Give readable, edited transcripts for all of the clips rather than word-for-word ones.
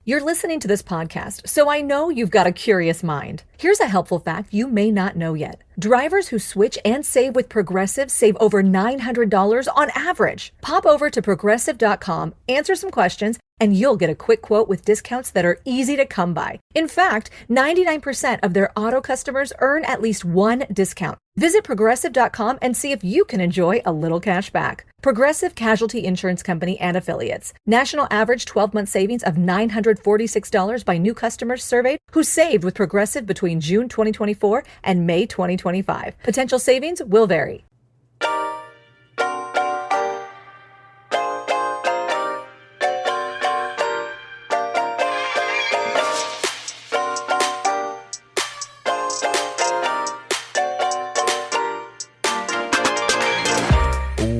You're listening to this podcast, so I know you've got a curious mind. Here's a helpful fact you may not know yet. Drivers who switch and save with Progressive save over $900 on average. Pop over to Progressive.com, answer some questions, and you'll get a quick quote with discounts that are easy to come by. In fact, 99% of their auto customers earn at least one discount. Visit Progressive.com and see if you can enjoy a little cash back. Progressive Casualty Insurance Company and Affiliates. National average 12-month savings of $946 by new customers surveyed who saved with Progressive between June 2024 and May 2025. Potential savings will vary.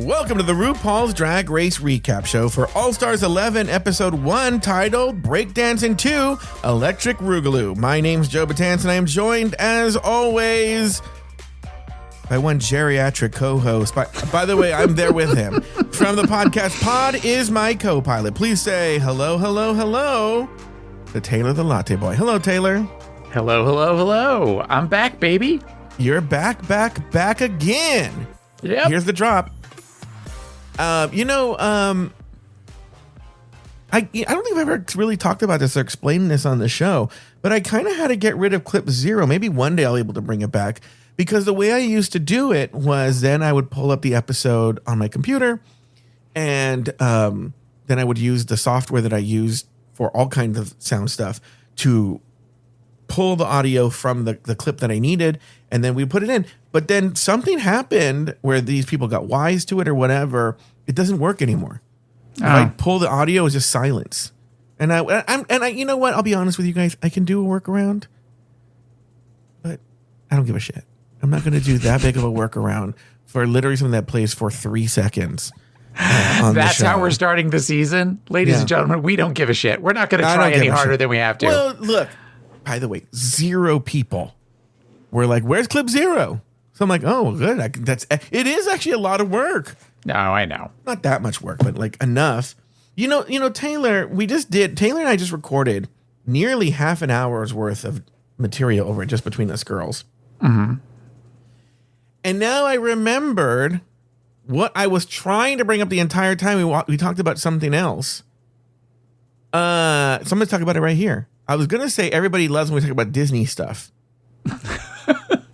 Welcome to the RuPaul's Drag Race Recap Show for All-Stars 11, Episode 1, titled Breakdancing 2, Electric Rugaloo. My name's Joe Batanz, and I am joined, as always, by one geriatric co-host. By the way, I'm there with him. From the podcast, Pod is my co-pilot. Please say hello, hello, hello to Taylor the Latte Boy. Hello, Taylor. Hello, hello, hello. I'm back, baby. You're back again. Yep. Here's the drop. I don't think I've ever really talked about this or explained this on the show, but I kind of had to get rid of clip 0. Maybe one day I'll be able to bring it back, because the way I used to do it was then I would pull up the episode on my computer, and then I would use the software that I used for all kinds of sound stuff to pull the audio from the clip that I needed, and then we put it in. But then something happened where these people got wise to it or whatever. It doesn't work anymore. If I pull the audio, it's just silence. And I, you know what? I'll be honest with you guys. I can do a workaround, but I don't give a shit. I'm not going to do that big of a workaround for literally something that plays for 3 seconds. That's how we're starting the season, ladies and gentlemen. We don't give a shit. We're not going to try any harder than we have to. Well, look. By the way, 0 people were like, "Where's clip 0?" So I'm like, "Oh, good. It is actually a lot of work." No, I know. Not that much work, but like enough. You know, Taylor and I just recorded nearly half an hour's worth of material over it just between us girls. Mm-hmm. And now I remembered what I was trying to bring up the entire time. We talked about something else. So I'm going to talk about it right here. I was going to say everybody loves when we talk about Disney stuff.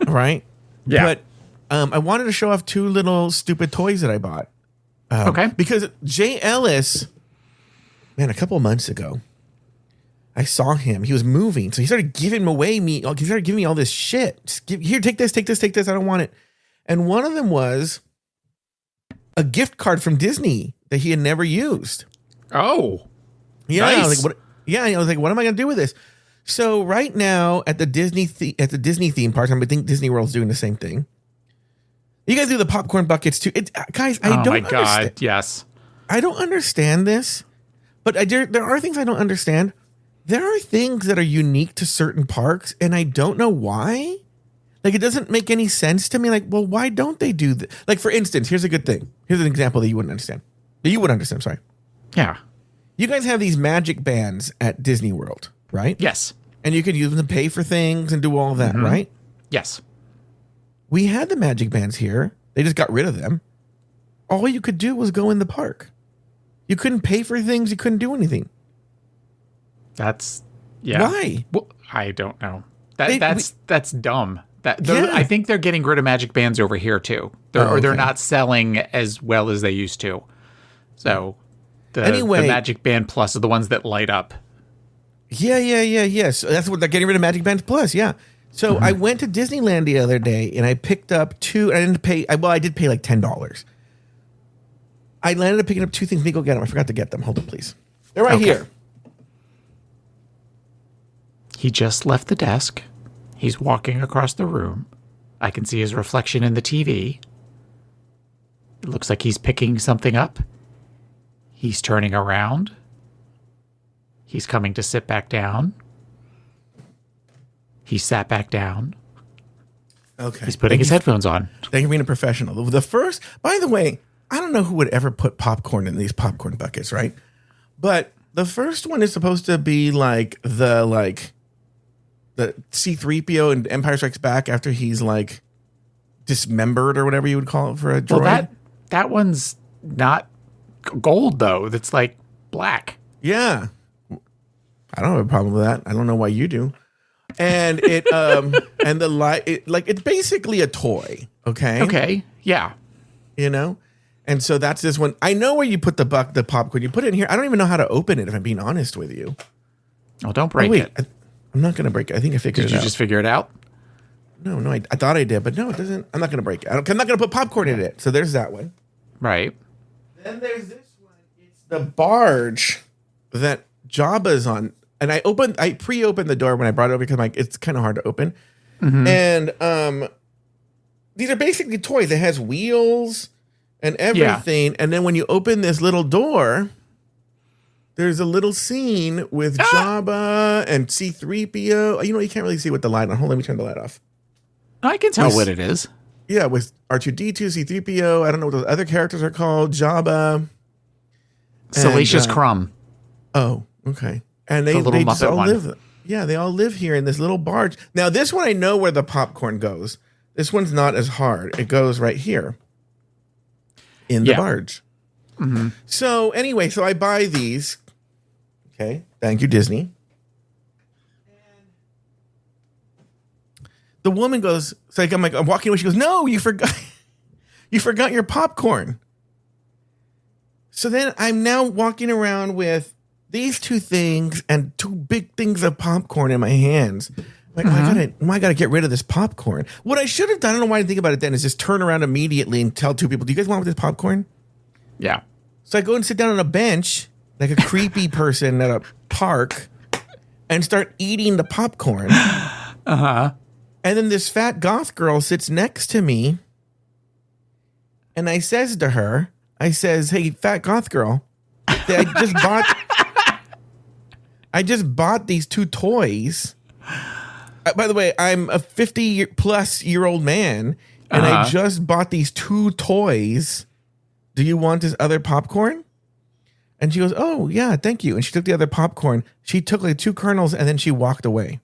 Right? Yeah. But I wanted to show off 2 little stupid toys that I bought. Okay. Because Jay Ellis, man, a couple of months ago, I saw him. He was moving. So he started giving me all this shit. Here, take this. I don't want it. And one of them was a gift card from Disney that he had never used. Oh. Yeah. Nice. I was like, what am I going to do with this? So right now at the Disney theme park, I think Disney World's doing the same thing. You guys do the popcorn buckets too. Guys, I don't understand. Oh my God, yes. I don't understand this, but there are things I don't understand. There are things that are unique to certain parks, and I don't know why. Like, it doesn't make any sense to me. Like, well, why don't they do that? Like, for instance, here's a good thing. Here's an example that you wouldn't understand. That you would understand, sorry. Yeah. You guys have these magic bands at Disney World, right? Yes. And you could use them to pay for things and do all that, right? Yes. We had the magic bands here. They just got rid of them. All you could do was go in the park. You couldn't pay for things. You couldn't do anything. That's, yeah. Why? Well, I don't know. That's dumb. I think they're getting rid of magic bands over here too. They're not selling as well as they used to. So the Magic Band Plus are the ones that light up. Yeah. So that's what they're getting rid of Magic Band Plus. Yeah. So I went to Disneyland the other day and I picked up 2. I didn't pay. I did pay like $10. I landed up picking up 2 things. Let me go get them. I forgot to get them. Hold on, please. They're right here. He just left the desk. He's walking across the room. I can see his reflection in the TV. It looks like he's picking something up. He's turning around. He's coming to sit back down. He sat back down. Okay. He's putting his headphones on. Thank you for being a professional. By the way, I don't know who would ever put popcorn in these popcorn buckets, right? But The first one is supposed to be like the C-3PO in Empire Strikes Back after he's like dismembered or whatever you would call it for a droid. Well, that one's not gold though. That's like black. Yeah. I don't have a problem with that. I don't know why you do. And it and the light it's basically a toy, okay? Okay. Yeah. You know? And so that's this one. I know where you put the popcorn. You put it in here. I don't even know how to open it, if I'm being honest with you. Oh, don't break it. I'm not going to break it. I think I figured it out. Did you just figure it out? No, I thought I did, but no, it doesn't. I'm not going to break it. I'm not going to put popcorn in it. So there's that one. Right. Then there's this one. It's the barge that Jabba's on. And I pre-opened the door when I brought it over because it's kind of hard to open. Mm-hmm. And these are basically toys. It has wheels and everything. Yeah. And then when you open this little door, there's a little scene with Jabba and C-3PO. You know, you can't really see with the light on. Hold on, let me turn the light off. I can tell what it is. Yeah, with R2-D2, C-3PO. I don't know what those other characters are called. Jabba. Salacious Crumb. Oh, okay. And they just all live. Yeah, they all live here in this little barge. Now, this one I know where the popcorn goes. This one's not as hard. It goes right here in the barge. Mm-hmm. So anyway, I buy these. Okay, thank you, Disney. The woman goes, I'm walking away. She goes, "No, you forgot your popcorn." So then I'm now walking around with these two things and two big things of popcorn in my hands. Like, I gotta get rid of this popcorn. What I should have done, I don't know why I didn't think about it then, is just turn around immediately and tell two people, "Do you guys want this popcorn?" Yeah. So I go and sit down on a bench like a creepy person at a park and start eating the popcorn. Uh-huh. And then this fat goth girl sits next to me. And I says to her, "Hey, fat goth girl, I just bought these two toys. By the way, I'm a 50-plus-year-old man, and I just bought these two toys. Do you want this other popcorn?" And she goes, "Oh, yeah, thank you." And she took the other popcorn. She took like 2 kernels, and then she walked away.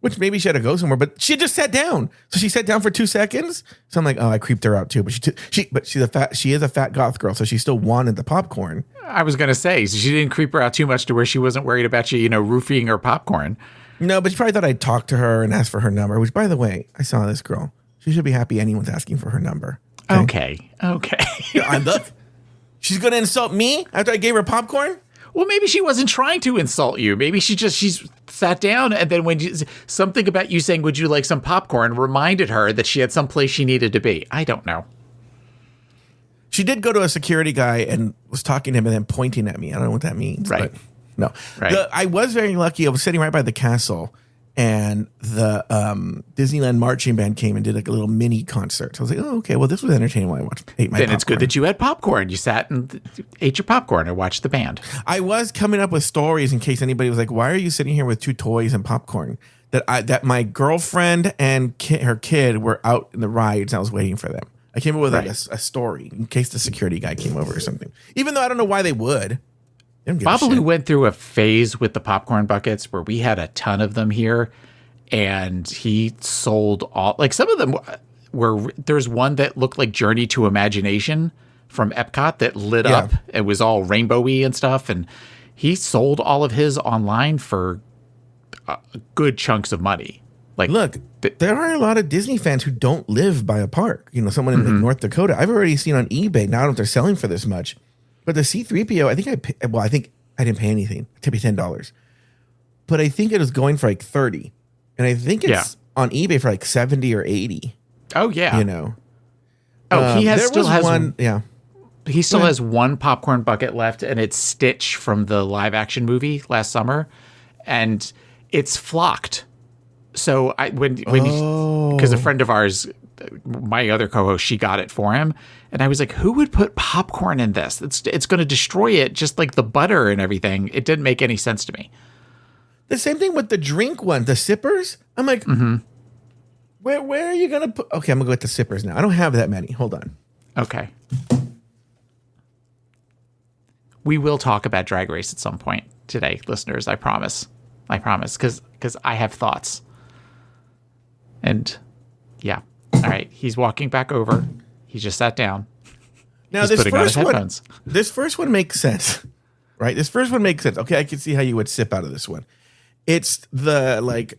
Which maybe she had to go somewhere, but she just sat down. So she sat down for 2 seconds. So I'm like, oh, I creeped her out too. But she is a fat goth girl, so she still wanted the popcorn. I was gonna say, so she didn't creep her out too much to where she wasn't worried about you, roofing her popcorn. No, but she probably thought I'd talk to her and ask for her number. Which, by the way, I saw this girl. She should be happy anyone's asking for her number. Okay. Look, she's gonna insult me after I gave her popcorn. Well, maybe she wasn't trying to insult you. Maybe she's sat down, and then when something about you saying, "Would you like some popcorn?" reminded her that she had some place she needed to be. I don't know. She did go to a security guy and was talking to him and then pointing at me. I don't know what that means. Right. But no. Right. I was very lucky. I was sitting right by the castle, and the Disneyland marching band came and did like a little mini concert. So I was like, oh, okay. Well, this was entertaining while I ate my popcorn. Then it's good that you had popcorn. You sat and ate your popcorn and watched the band. I was coming up with stories in case anybody was like, "Why are you sitting here with 2 toys and popcorn?" That my girlfriend and her kid were out in the rides. And I was waiting for them. I came up with like a story in case the security guy came over or something. Even though I don't know why they would. Babalu went through a phase with the popcorn buckets where we had a ton of them here, and he sold all, like some of them were, there's one that looked like Journey to Imagination from Epcot that lit up. It was all rainbowy and stuff, and he sold all of his online for good chunks of money. Like, look, there are a lot of Disney fans who don't live by a park. Someone in like North Dakota. I've already seen on eBay. Now I don't know if they're selling for this much. But the C-3PO, I think I didn't pay anything. I tipped $10. But I think it was going for like 30. And I think it's on eBay for like 70 or 80. Oh, yeah. Oh, he still has one. Yeah. He still has one popcorn bucket left, and it's Stitch from the live action movie last summer. And it's flocked. So because a friend of ours, my other co-host, she got it for him, and I was like, "Who would put popcorn in this? It's going to destroy it, just like the butter and everything." It didn't make any sense to me. The same thing with the drink one, the sippers. I'm like, where are you going to put? Okay, I'm gonna go with the sippers now. I don't have that many. Hold on. Okay. We will talk about Drag Race at some point today, listeners. I promise. Because I have thoughts. And yeah. All right. He's walking back over. He just sat down. Now, He's putting on his headphones. This first one makes sense, right? This first one makes sense. Okay, I can see how you would sip out of this one. It's the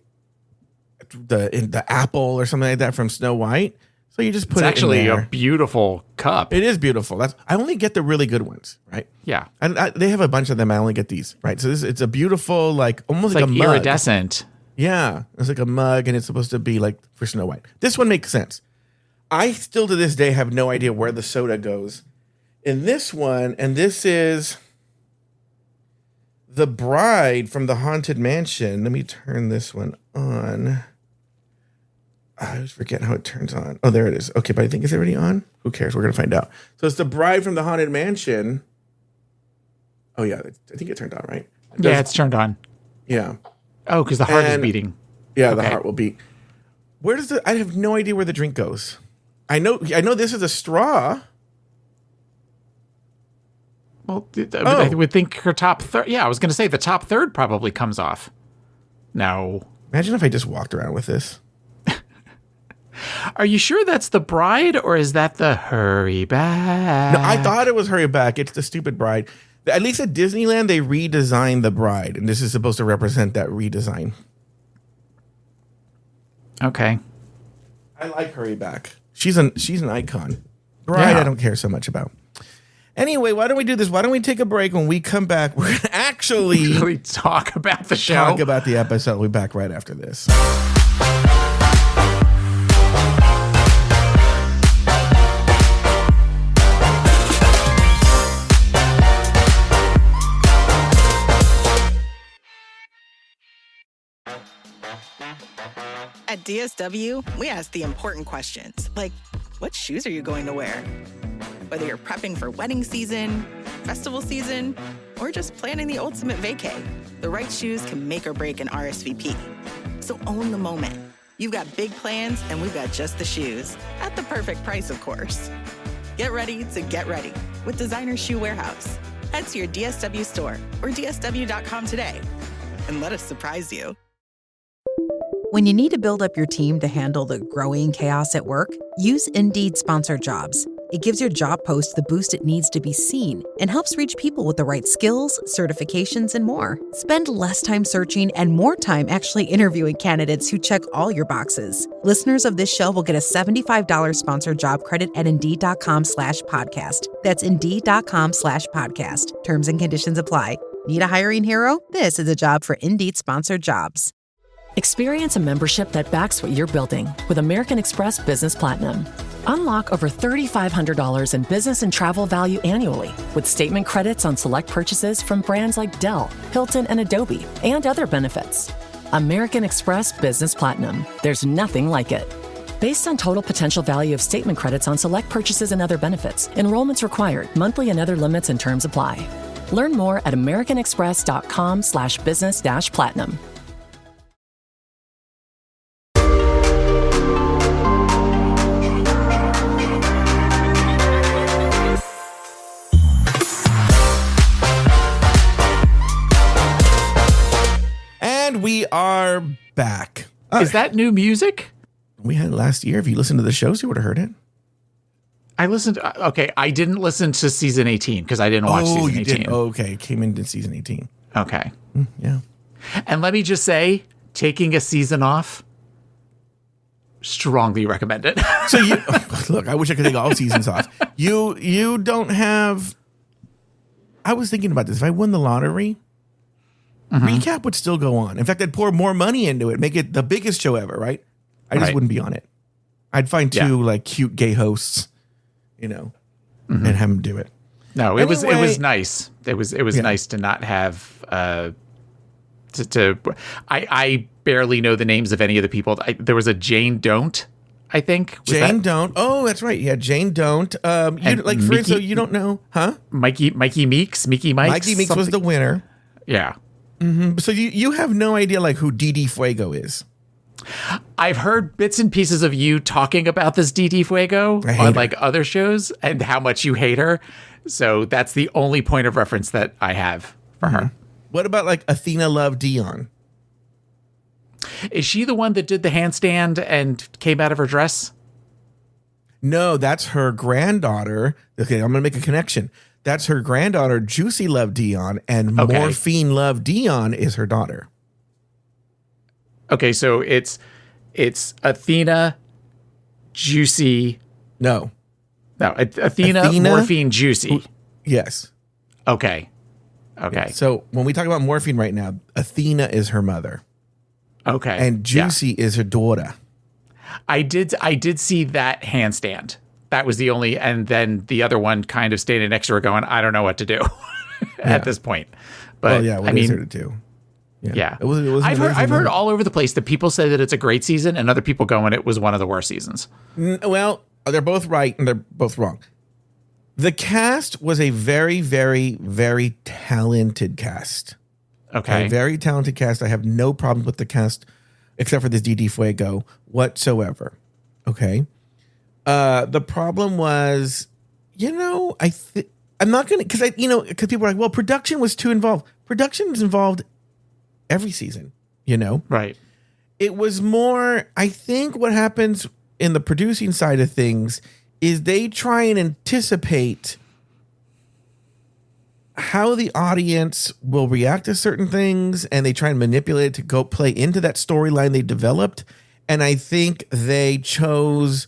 apple or something like that from Snow White. So you just put it in there. It's actually a beautiful cup. It is beautiful. I only get the really good ones, right? Yeah. And they have a bunch of them. I only get these, right? So it's a beautiful, almost like a mug. Iridescent. Yeah. It's like a mug, and it's supposed to be like for Snow White. This one makes sense. I still to this day have no idea where the soda goes in this one. And this is the bride from the Haunted Mansion. Let me turn this one on. I always forget how it turns on. Oh, there it is. Okay, but I think it's already on. Who cares? We're going to find out. So it's the bride from the Haunted Mansion. Oh, yeah. I think it turned on, right? It's turned on. Yeah. Oh, because the heart is beating. Yeah, okay. The heart will beat. Where does I have no idea where the drink goes. I know this is a straw. Well, I would think her top third. Yeah, I was going to say the top third probably comes off. No. Imagine if I just walked around with this. Are you sure that's the bride, or is that the hurry back? No, I thought it was hurry back. It's the stupid bride. At least at Disneyland, they redesigned the bride, and this is supposed to represent that redesign. Okay. I like hurry back. She's an icon. Bride, yeah. I don't care so much about. Anyway, why don't we do this? Why don't we take a break? When we come back, we're going to actually really talk about the show. Talk about the episode. We'll be back right after this. At DSW, we ask the important questions, like, what shoes are you going to wear? Whether you're prepping for wedding season, festival season, or just planning the ultimate vacay, the right shoes can make or break an RSVP. So own the moment. You've got big plans, and we've got just the shoes. At the perfect price, of course. Get ready to get ready with Designer Shoe Warehouse. Head to your DSW store or dsw.com today, and let us surprise you. When you need to build up your team to handle the growing chaos at work, use Indeed Sponsored Jobs. It gives your job post the boost it needs to be seen and helps reach people with the right skills, certifications, and more. Spend less time searching and more time actually interviewing candidates who check all your boxes. Listeners of this show will get a $75 sponsored job credit at Indeed.com/podcast. That's Indeed.com/podcast. Terms and conditions apply. Need a hiring hero? This is a job for Indeed Sponsored Jobs. Experience a membership that backs what you're building with American Express Business Platinum. Unlock over $3,500 in business and travel value annually with statement credits on select purchases from brands like Dell, Hilton, and Adobe, and other benefits. American Express Business Platinum. There's nothing like it. Based on total potential value of statement credits on select purchases and other benefits, enrollments required, monthly and other limits and terms apply. Learn more at americanexpress.com/business-platinum. We are back. Is that new music? We had it last year. If you listened to the shows, you would have heard it. I listened. Okay, I didn't listen to season 18 because I didn't watch season 18. Didn't. Okay, it came into season 18. Okay. Yeah. And let me just say, taking a season off, strongly recommend it. So you look, I wish I could take all seasons off. You don't have. I was thinking about this. If I won the lottery, recap would still go on. In fact, I'd pour more money into it, make it the biggest show ever, right? I just wouldn't be on it. I'd find two cute gay hosts, and have them do it. No, it was nice. It was nice to not have I barely know the names of any of the people. There was a Jane Don't, I think. Jane Don't. Oh, that's right. Yeah, Jane Don't. So you don't know, huh? Mikey Meeks was the winner. Yeah. Mm-hmm. So you have no idea who Didi Fuego is. I've heard bits and pieces of you talking about this DD Fuego on like other shows and how much you hate her. So that's the only point of reference that I have for her. What about like Athena Love Dion? Is she the one that did the handstand and came out of her dress? No, that's her granddaughter. Okay, I'm going to make a connection. That's her granddaughter, Juicy Love Dion, and Morphine Love Dion is her daughter. Okay, so it's Athena, Juicy. No, Athena, Morphine, Juicy. Yes. Okay. Yeah, so when we talk about Morphine right now, Athena is her mother. Okay. And Juicy is her daughter. I did see that handstand. That was the only, and then the other one kind of standing next to her going, I don't know what to do at this point. But what is there to do? Yeah. I've heard all over the place that people say that it's a great season and other people going, it was one of the worst seasons. Well, they're both right and they're both wrong. The cast was a very, very, very talented cast. Okay. A very talented cast. I have no problem with the cast except for this DD Fuego whatsoever. Okay. The problem was, I'm not going to, because people are like, well, production was too involved. Production is involved every season, Right. It was more, I think what happens in the producing side of things is they try and anticipate how the audience will react to certain things, and they try and manipulate it to go play into that storyline they developed. And I think they chose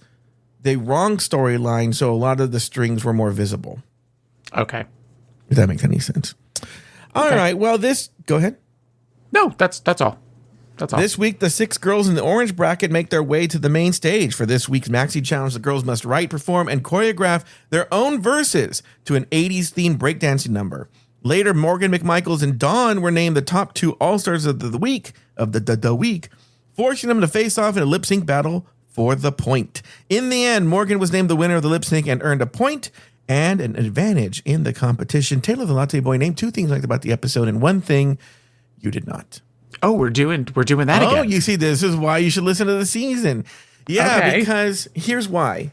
the wrong storyline, so a lot of the strings were more visible. Okay. If that makes any sense. All right. Well, go ahead. No, that's all. That's all. This week, the 6 girls in the orange bracket make their way to the main stage. For this week's Maxi Challenge, the girls must write, perform, and choreograph their own verses to an 80s-themed breakdancing number. Later, Morgan, McMichaels, and Dawn were named the top 2 All-Stars of the week, forcing them to face off in a lip-sync battle for the point. In the end, Morgan was named the winner of the lip-sync and earned a point and an advantage in the competition. Taylor the Latte Boy named 2 things you liked about the episode and 1 thing you did not. Oh, we're doing that again. Oh, you see, this is why you should listen to the season. Yeah, because here's why.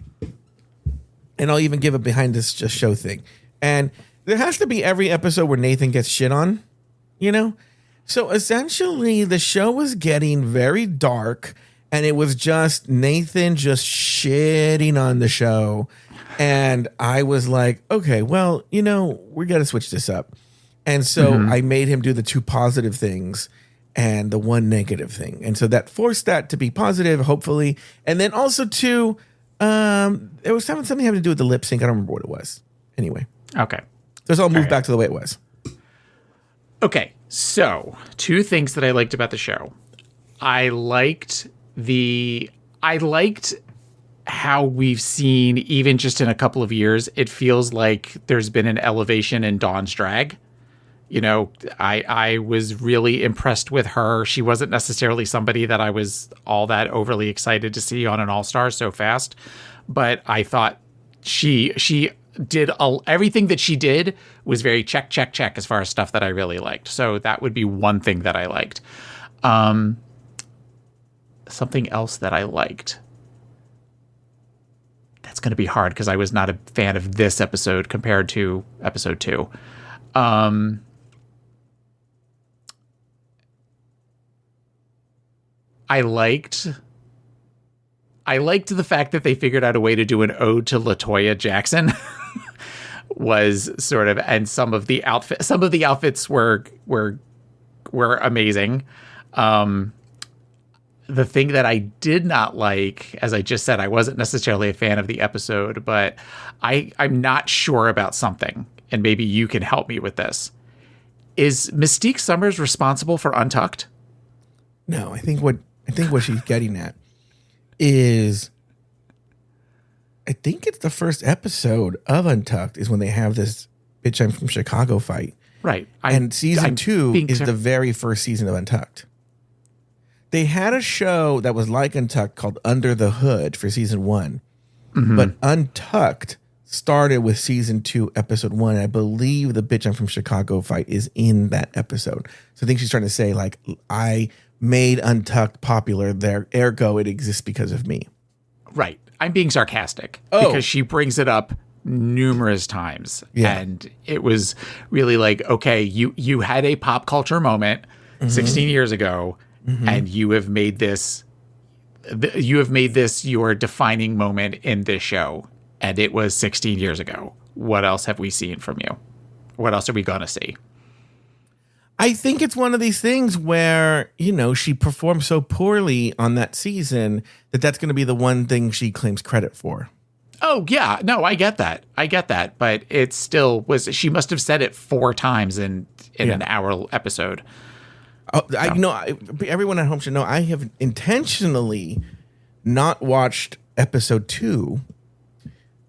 And I'll even give a behind this just show thing. And there has to be every episode where Nathan gets shit on, So essentially, the show was getting very dark, and it was just Nathan just shitting on the show. And I was like, okay, well, we got to switch this up. And so I made him do the 2 positive things and the 1 negative thing. And so that forced that to be positive, hopefully. And then also, too, there was something having to do with the lip sync. I don't remember what it was. Anyway. Okay. So it's all moved back to the way it was. Okay. So 2 things that I liked about the show. I liked how we've seen, even just in a couple of years, it feels like there's been an elevation in Dawn's drag. I was really impressed with her. She wasn't necessarily somebody that I was all that overly excited to see on an All-Star so fast, but I thought she did everything that she did was very check as far as stuff that I really liked. So that would be 1 thing that I liked. Something else that I liked. That's going to be hard because I was not a fan of this episode compared to episode 2. I liked the fact that they figured out a way to do an ode to LaToya Jackson. Was sort of, and some of the outfits were amazing. The thing that I did not like, as I just said, I wasn't necessarily a fan of the episode, but I'm not sure about something, and maybe you can help me with this. Is Mystique Summers responsible for Untucked? No, I think what she's getting at is, I think it's the first episode of Untucked is when they have this "Bitch, I'm from Chicago" fight. Right. And season 2 is the very first season of Untucked. They had a show that was like Untucked called Under the Hood for season 1. But Untucked started with season 2, episode 1. I believe the "Bitch, I'm from Chicago" fight is in that episode. So I think she's trying to say, like, I made Untucked popular there. Ergo, it exists because of me. Right. I'm being sarcastic because she brings it up numerous times. Yeah. And it was really like, okay, you had a pop culture moment 16 years ago, and you have made this your defining moment in this show. And it was 16 years ago. What else have we seen from you? What else are we going to see? I think it's one of these things where, she performed so poorly on that season that's going to be the one thing she claims credit for. Oh, yeah. No, I get that. But it still was, she must have said it 4 times in an hour episode. Oh, I know. Everyone at home should know I have intentionally not watched episode 2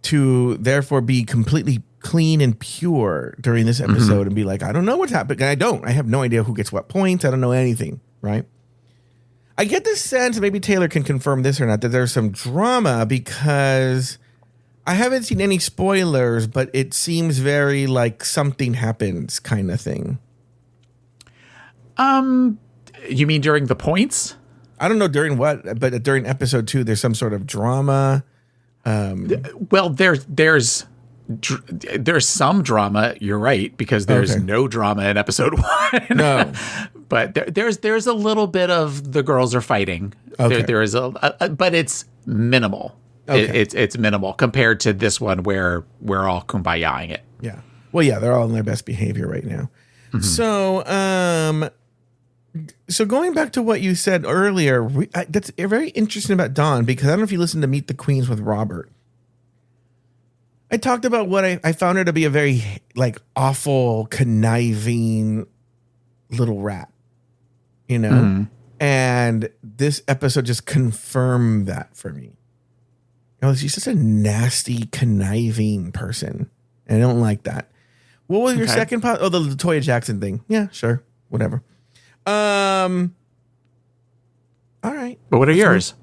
to therefore be completely clean and pure during this episode and be like, I don't know what's happening. I have no idea who gets what points. I don't know anything. Right. I get the sense, maybe Taylor can confirm this or not, that there's some drama because I haven't seen any spoilers, but it seems very like something happens kind of thing. You mean during the points? I don't know during what, but during episode 2, there's some sort of drama. Well, there's some drama. You're right, because there's no drama in episode 1. No, but there's a little bit of the girls are fighting. Okay. There is but it's minimal. Okay. It's minimal compared to this one where we're all kumbayaing it. Yeah. Well, yeah, they're all in their best behavior right now. So going back to what you said earlier, that's very interesting about Dawn, because I don't know if you listened to Meet the Queens with Robert. I talked about what I found her to be a very like awful, conniving little rat, and this episode just confirmed that for me. She's just a nasty, conniving person, and I don't like that. What was your second part? Oh, the LaToya Jackson thing. Yeah, sure, whatever. All right. But what are yours?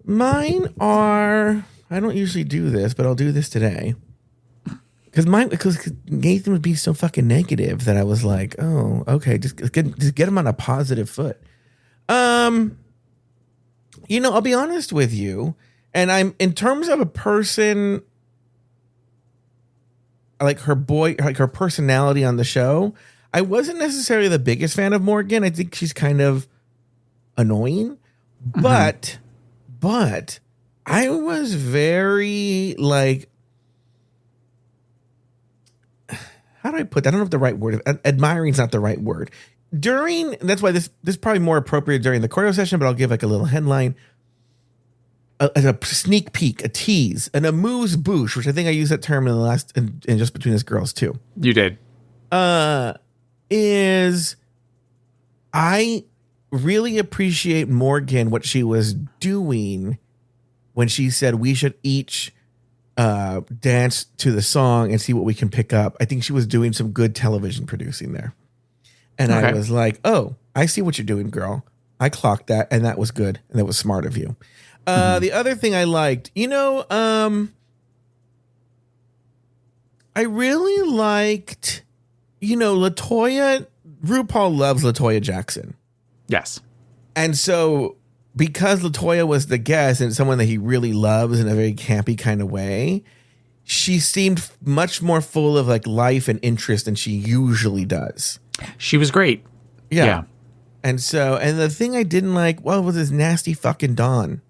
Mine are, I don't usually do this, but I'll do this today. Because Nathan would be so fucking negative that I was like, oh, okay, just get him on a positive foot. I'll be honest with you, and I'm in terms of a person like her personality on the show, I wasn't necessarily the biggest fan of Morgan. I think she's kind of annoying, but I was very like, how do I put that? I don't know if the right word, admiring is not the right word. That's why this is probably more appropriate during the choreo session, but I'll give like a little headline. A sneak peek, a tease, an amuse bouche, which I think I used that term in the last, and just between us girls too. You did. Is I really appreciate Morgan, what she was doing when she said we should each dance to the song and see what we can pick up. I think she was doing some good television producing there. And I was like, oh, I see what you're doing, girl. I clocked that, and that was good, and that was smart of you. The other thing I liked, I really liked, LaToya, RuPaul loves LaToya Jackson. Yes. And so because LaToya was the guest and someone that he really loves in a very campy kind of way, she seemed much more full of like life and interest than she usually does. She was great. Yeah. And the thing I didn't like, was this nasty fucking Dawn.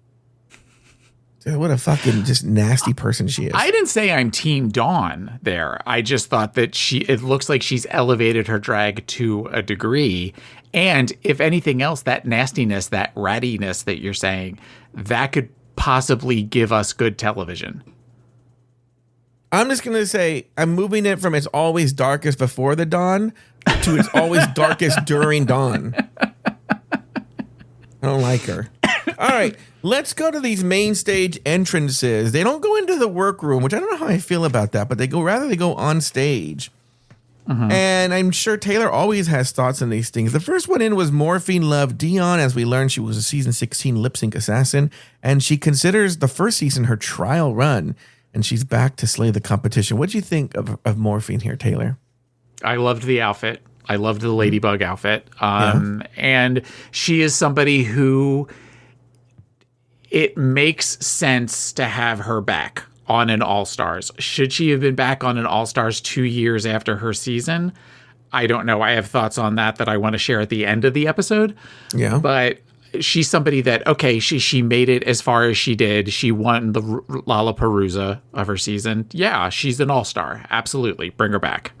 What a fucking just nasty person she is. I didn't say I'm Team Dawn there. I just thought that it looks like she's elevated her drag to a degree. And if anything else, that nastiness, that rattiness that you're saying, that could possibly give us good television. I'm just going to say I'm moving it from it's always darkest before the dawn to it's always darkest during dawn. I don't like her. All right, let's go to these main stage entrances. They don't go into the workroom, which I don't know how I feel about that, but they go on stage. And I'm sure Taylor always has thoughts on these things. The first one in was Morphine Love Dion. As we learned, she was a season 16 lip sync assassin, and she considers the first season her trial run, and she's back to slay the competition. What do you think of Morphine here, Taylor? I loved the outfit. I loved the Ladybug outfit. And she is somebody who it makes sense to have her back on an All-Stars. Should she have been back on an All-Stars 2 years after her season? I don't know. I have thoughts on that I want to share at the end of the episode. Yeah. But she's somebody that, okay, she made it as far as she did. She won the Lollapalooza of her season. Yeah, she's an all-star. Absolutely. Bring her back.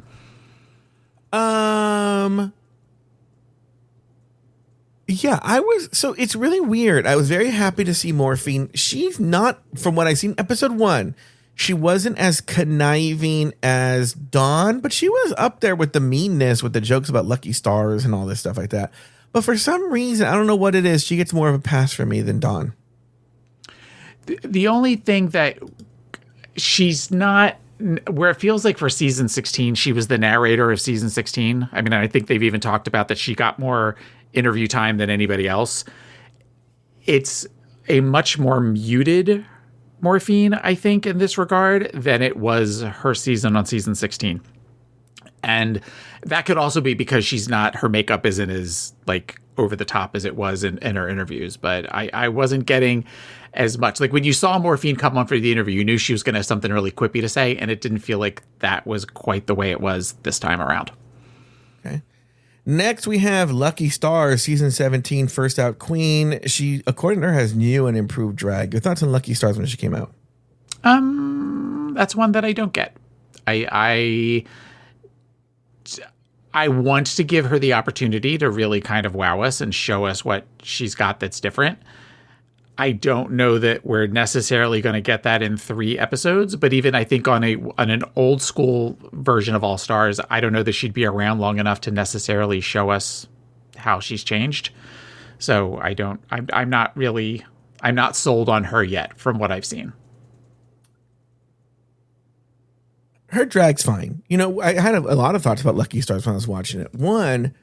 Yeah, so it's really weird. I was very happy to see Morphine. She's not, from what I've seen, episode 1, she wasn't as conniving as Dawn, but she was up there with the meanness, with the jokes about lucky stars and all this stuff like that. But for some reason, I don't know what it is, she gets more of a pass for me than Dawn. The only thing that she's not, where it feels like for season 16, she was the narrator of season 16. I mean, I think they've even talked about that she got more interview time than anybody else. It's a much more muted Morphine, I think, in this regard than it was her season on season 16. And that could also be because her makeup isn't as like over the top as it was in her interviews. But I wasn't getting as much. Like when you saw Morphine come on for the interview, you knew she was going to have something really quippy to say. And it didn't feel like that was quite the way it was this time around. Okay. Next, we have Lucky Stars, season 17, first out queen. She, according to her, has new and improved drag. Your thoughts on Lucky Stars when she came out? That's one that I don't get. I want to give her the opportunity to really kind of wow us and show us what she's got that's different. I don't know that we're necessarily going to get that in 3 episodes, but even I think on an old school version of All Stars, I don't know that she'd be around long enough to necessarily show us how she's changed. So I'm not sold on her yet from what I've seen. Her drag's fine. You know, I had a lot of thoughts about Lucky Stars when I was watching it. One,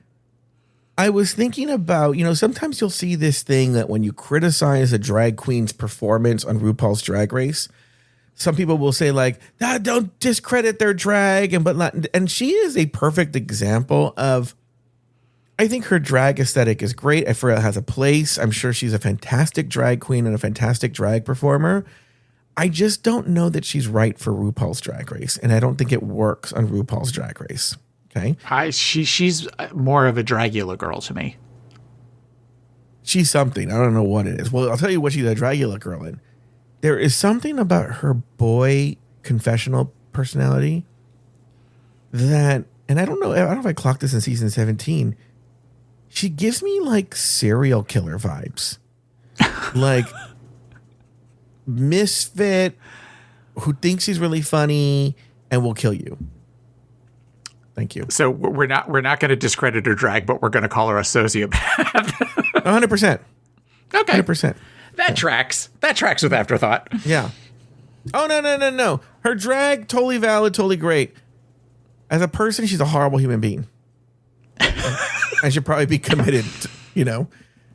I was thinking about, you know, sometimes you'll see this thing that when you criticize a drag queen's performance on RuPaul's Drag Race, some people will say like, don't discredit their drag, and she is a perfect example of, I think her drag aesthetic is great. I feel it has a place. I'm sure she's a fantastic drag queen and a fantastic drag performer. I just don't know that she's right for RuPaul's Drag Race, and I don't think it works on RuPaul's Drag Race. Okay. She's more of a Dragula girl to me. She's something. I don't know what it is. Well, I'll tell you what she's a Dragula girl in. There is something about her boy confessional personality that, and I don't know if I clocked this in season 17. She gives me like serial killer vibes. Like misfit who thinks he's really funny and will kill you. Thank you. So we're not going to discredit her drag, but we're going to call her a sociopath. 100%. Okay. 100%. That tracks. That tracks with afterthought. Yeah. Oh, no. Her drag, totally valid, totally great. As a person, she's a horrible human being. I should probably be committed to, you know.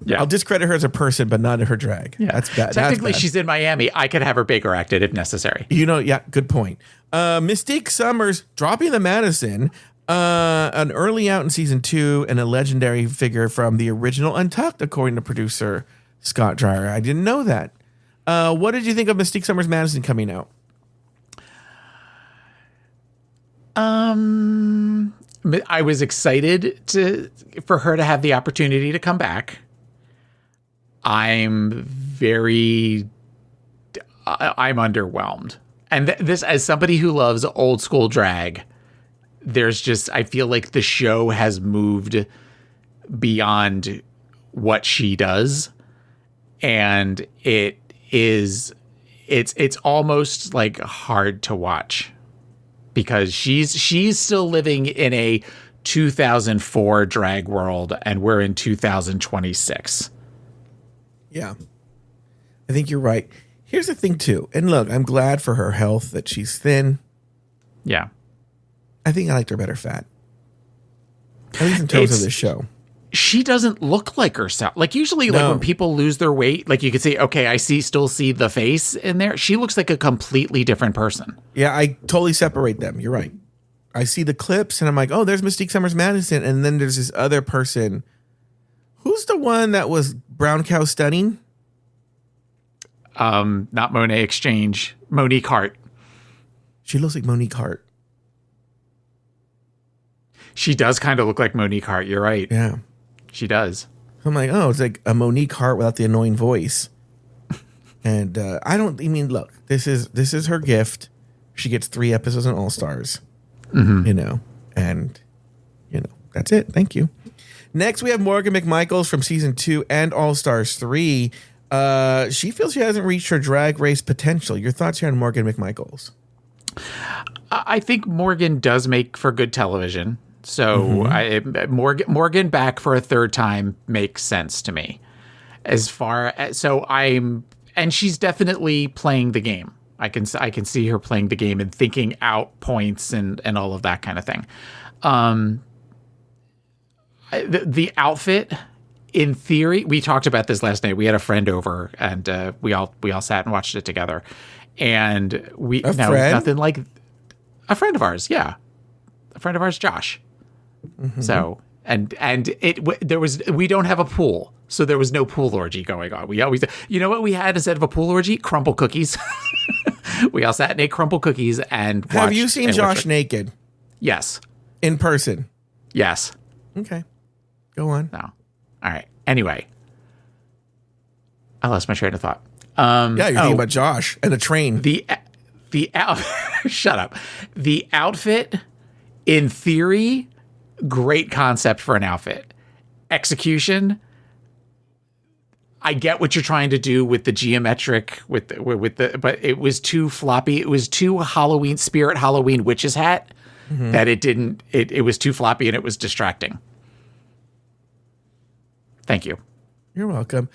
Yeah. I'll discredit her as a person, but not her drag. Yeah. That's bad. Technically, That's bad. She's in Miami. I could have her Baker acted if necessary. You know, yeah, good point. Mystique Summers dropping the Madison, an early out in season 2 and a legendary figure from the original Untucked, according to producer Scott Dreyer. I didn't know that. What did you think of Mystique Summers Madison coming out? I was excited for her to have the opportunity to come back. I'm underwhelmed. And this, as somebody who loves old school drag, I feel like the show has moved beyond what she does. And it's almost like hard to watch because she's still living in a 2004 drag world and we're in 2026. Yeah, I think you're right. Here's the thing, too. And look, I'm glad for her health that she's thin. Yeah. I think I liked her better fat. At least in terms of this show. She doesn't look like herself. Like usually like when people lose their weight, like you could say, okay, I still see the face in there. She looks like a completely different person. Yeah, I totally separate them. You're right. I see the clips and I'm like, oh, there's Mystique Summers Madison. And then there's this other person. Who's the one that was Brown Cow Stunning? Not Monet Exchange. Monique Hart. She looks like Monique Hart. She does kind of look like Monique Hart. You're right. Yeah. She does. I'm like, oh, it's like a Monique Hart without the annoying voice. And look, this is her gift. She gets 3 episodes on All Stars. And that's it. Thank you. Next, we have Morgan McMichaels from season 2 and All Stars 3. She feels she hasn't reached her drag race potential. Your thoughts here on Morgan McMichaels? I think Morgan does make for good television. So Morgan back for a third time makes sense to me. And she's definitely playing the game. I can see her playing the game and thinking out points and all of that kind of thing. The outfit, in theory, we talked about this last night. We had a friend over and we all sat and watched it together. And nothing like a friend of ours. Yeah. A friend of ours, Josh. So, we don't have a pool. So there was no pool orgy going on. We always, you know what we had instead of a pool orgy? Crumble cookies. We all sat and ate crumble cookies and watched. Have you seen Josh naked? Yes. In person? Yes. Okay. Go on. No. All right. Anyway. I lost my train of thought. You're thinking about Josh and a train. Shut up. The outfit, in theory, great concept for an outfit. Execution, I get what you're trying to do with the geometric, but it was too floppy. It was too Halloween witch's hat that it was too floppy and it was distracting. Thank you. You're welcome.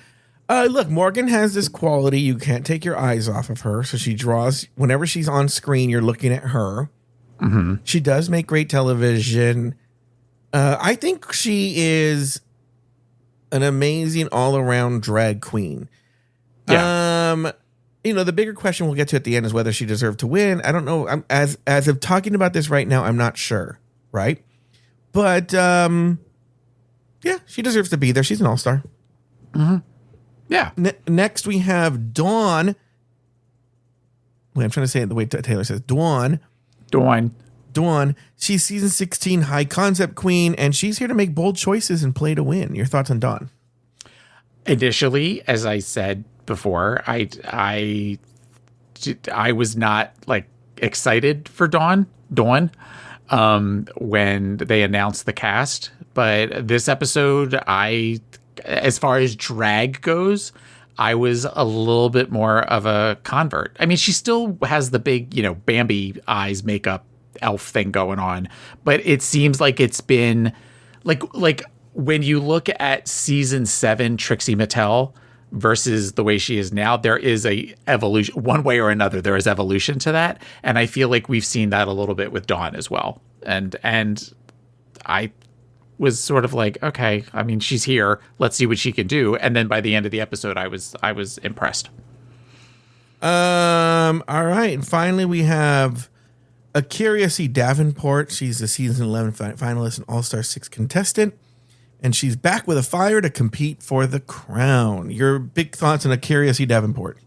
Look, Morgan has this quality. You can't take your eyes off of her. So she draws, whenever she's on screen, you're looking at her. She does make great television. I think she is an amazing all-around drag queen. Yeah. The bigger question we'll get to at the end is whether she deserved to win. I don't know. As of talking about this right now, I'm not sure. Right. But, yeah, she deserves to be there. She's an all-star. Yeah. Next, we have Dawn. Wait, I'm trying to say it the way Taylor says. Dawn. She's season 16 high concept queen, and she's here to make bold choices and play to win. Your thoughts on Dawn? Initially, as I said before, I was not like excited for Dawn when they announced the cast, but this episode, as far as drag goes, I was a little bit more of a convert. I mean, she still has the big, Bambi eyes makeup elf thing going on, but it seems like it's been like when you look at season 7 Trixie Mattel versus the way she is now, there is a evolution one way or another. There is evolution to that. And I feel like we've seen that a little bit with Dawn as well. And I was sort of like, okay, I mean, she's here. Let's see what she can do. And then by the end of the episode, I was impressed. All right. And finally, we have Akira C. Davenport. She's a season 11 finalist and All-Star 6 contestant. And she's back with a fire to compete for the crown. Your big thoughts on Akira C. Davenport?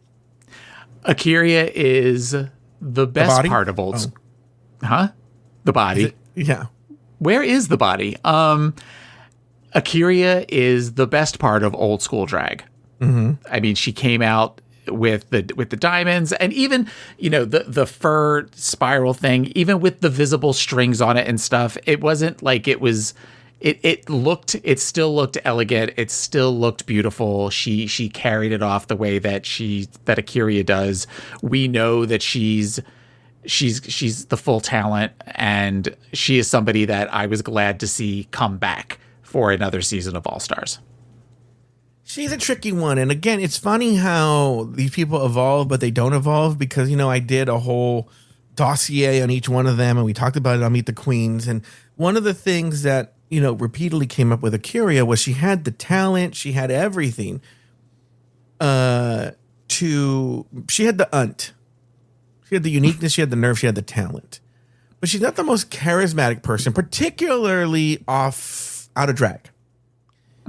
Akira is the best part of old... Huh? The body. Yeah. Where is the body? Akira is the best part of old school drag. I mean, she came out with the diamonds and even, the fur spiral thing, even with the visible strings on it and stuff. It wasn't like it was... It still looked elegant. It still looked beautiful. She carried it off the way that Akira does. We know that she's the full talent, and she is somebody that I was glad to see come back for another season of All Stars. She's a tricky one. And again, it's funny how these people evolve, but they don't evolve because, I did a whole dossier on each one of them and we talked about it on Meet the Queens. And one of the things that, repeatedly came up with Akira was she had the talent, she had everything. She had the unt. She had the uniqueness, she had the nerve, she had the talent. but she's not the most charismatic person, particularly out of drag.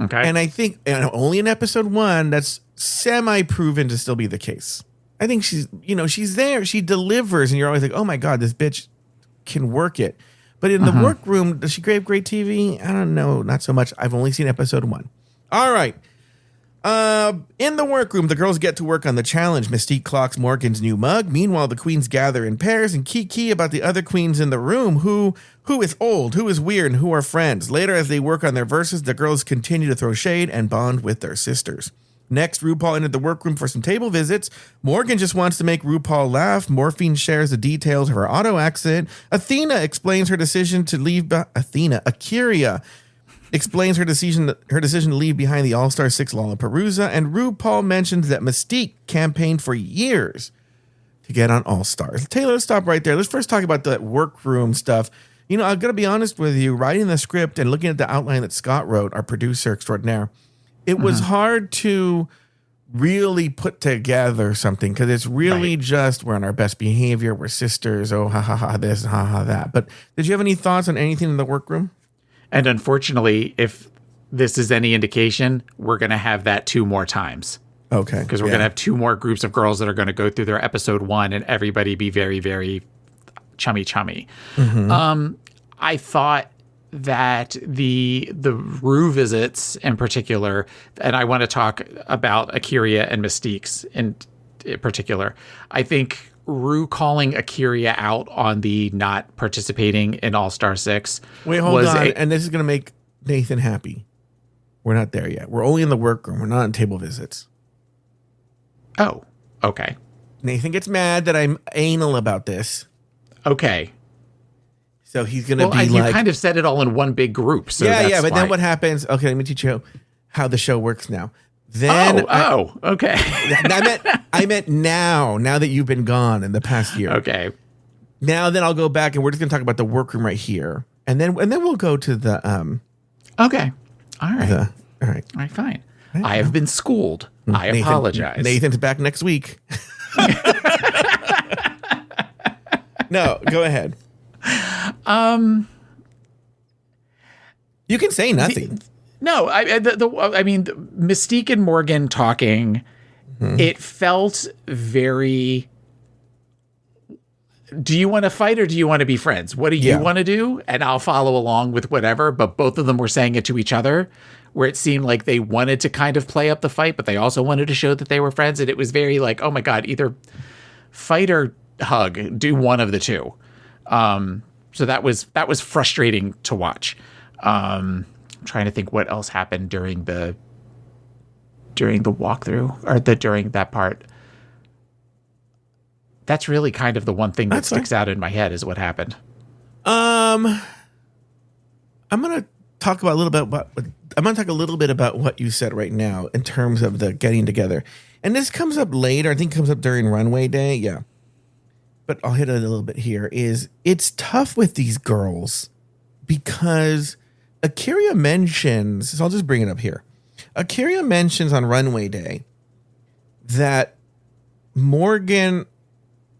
Okay. And I think only in episode 1, that's semi-proven to still be the case. I think she's there. She delivers, and you're always like, oh my God, this bitch can work it. But in the workroom, does she create great TV? I don't know. Not so much. I've only seen episode 1. All right. In the workroom, the girls get to work on the challenge. Mystique clocks Morgan's new mug. Meanwhile, the queens gather in pairs and kiki about the other queens in the room. Who is old, who is weird, and who are friends. Later, as they work on their verses, the girls continue to throw shade and bond with their sisters. Next, RuPaul entered the workroom for some table visits. Morgan just wants to make RuPaul laugh. Morphine shares the details of her auto accident. Athena explains her decision to leave. Akiria explains her decision to leave behind the All-Star 6 Lollapalooza, and RuPaul mentions that Mystique campaigned for years to get on All-Stars. Taylor, let's stop right there. Let's first talk about the workroom stuff. I'm going to be honest with you. Writing the script and looking at the outline that Scott wrote, our producer extraordinaire, it was hard to really put together something because it's really just we're on our best behavior. We're sisters. Oh, ha, ha, ha, this, ha, ha, that. But did you have any thoughts on anything in the workroom? And unfortunately, if this is any indication, we're going to have that 2 more times. Okay. Because we're going to have 2 more groups of girls that are going to go through their episode 1 and everybody be very, very chummy. I thought that the Ru visits in particular, and I want to talk about Akiria and Mystique's in particular. I think Ru calling Akiria out on the not participating in All-Star 6. Wait, hold on. And this is going to make Nathan happy. We're not there yet. We're only in the workroom. We're not on table visits. Oh, okay. Nathan gets mad that I'm anal about this. Okay. So he's going to be you kind of said it all in one big group. So yeah. But then what happens? Okay, let me teach you how the show works now. Then okay. I meant now that you've been gone in the past year. Okay. Now then I'll go back and we're just going to talk about the workroom right here. And then we'll go to the okay. All right. All right. All right, fine. I have been schooled. I apologize. Nathan's back next week. No, go ahead. You can say nothing. No, I mean, Mystique and Morgan talking, it felt very, do you want to fight or do you want to be friends? What do you want to do? And I'll follow along with whatever. But both of them were saying it to each other, where it seemed like they wanted to kind of play up the fight, but they also wanted to show that they were friends. And it was very like, oh my God, either fight or hug, do one of the two. So that was frustrating to watch. I'm trying to think what else happened during the walkthrough or during that part. That's really kind of the one thing that sticks out in my head is what happened. I'm going to talk a little bit about what you said right now in terms of the getting together. And this comes up later. I think it comes up during runway day. Yeah. But I'll hit it a little bit here. It's tough with these girls because Akiria mentions, so I'll just bring it up here. Akiria mentions on runway day that Morgan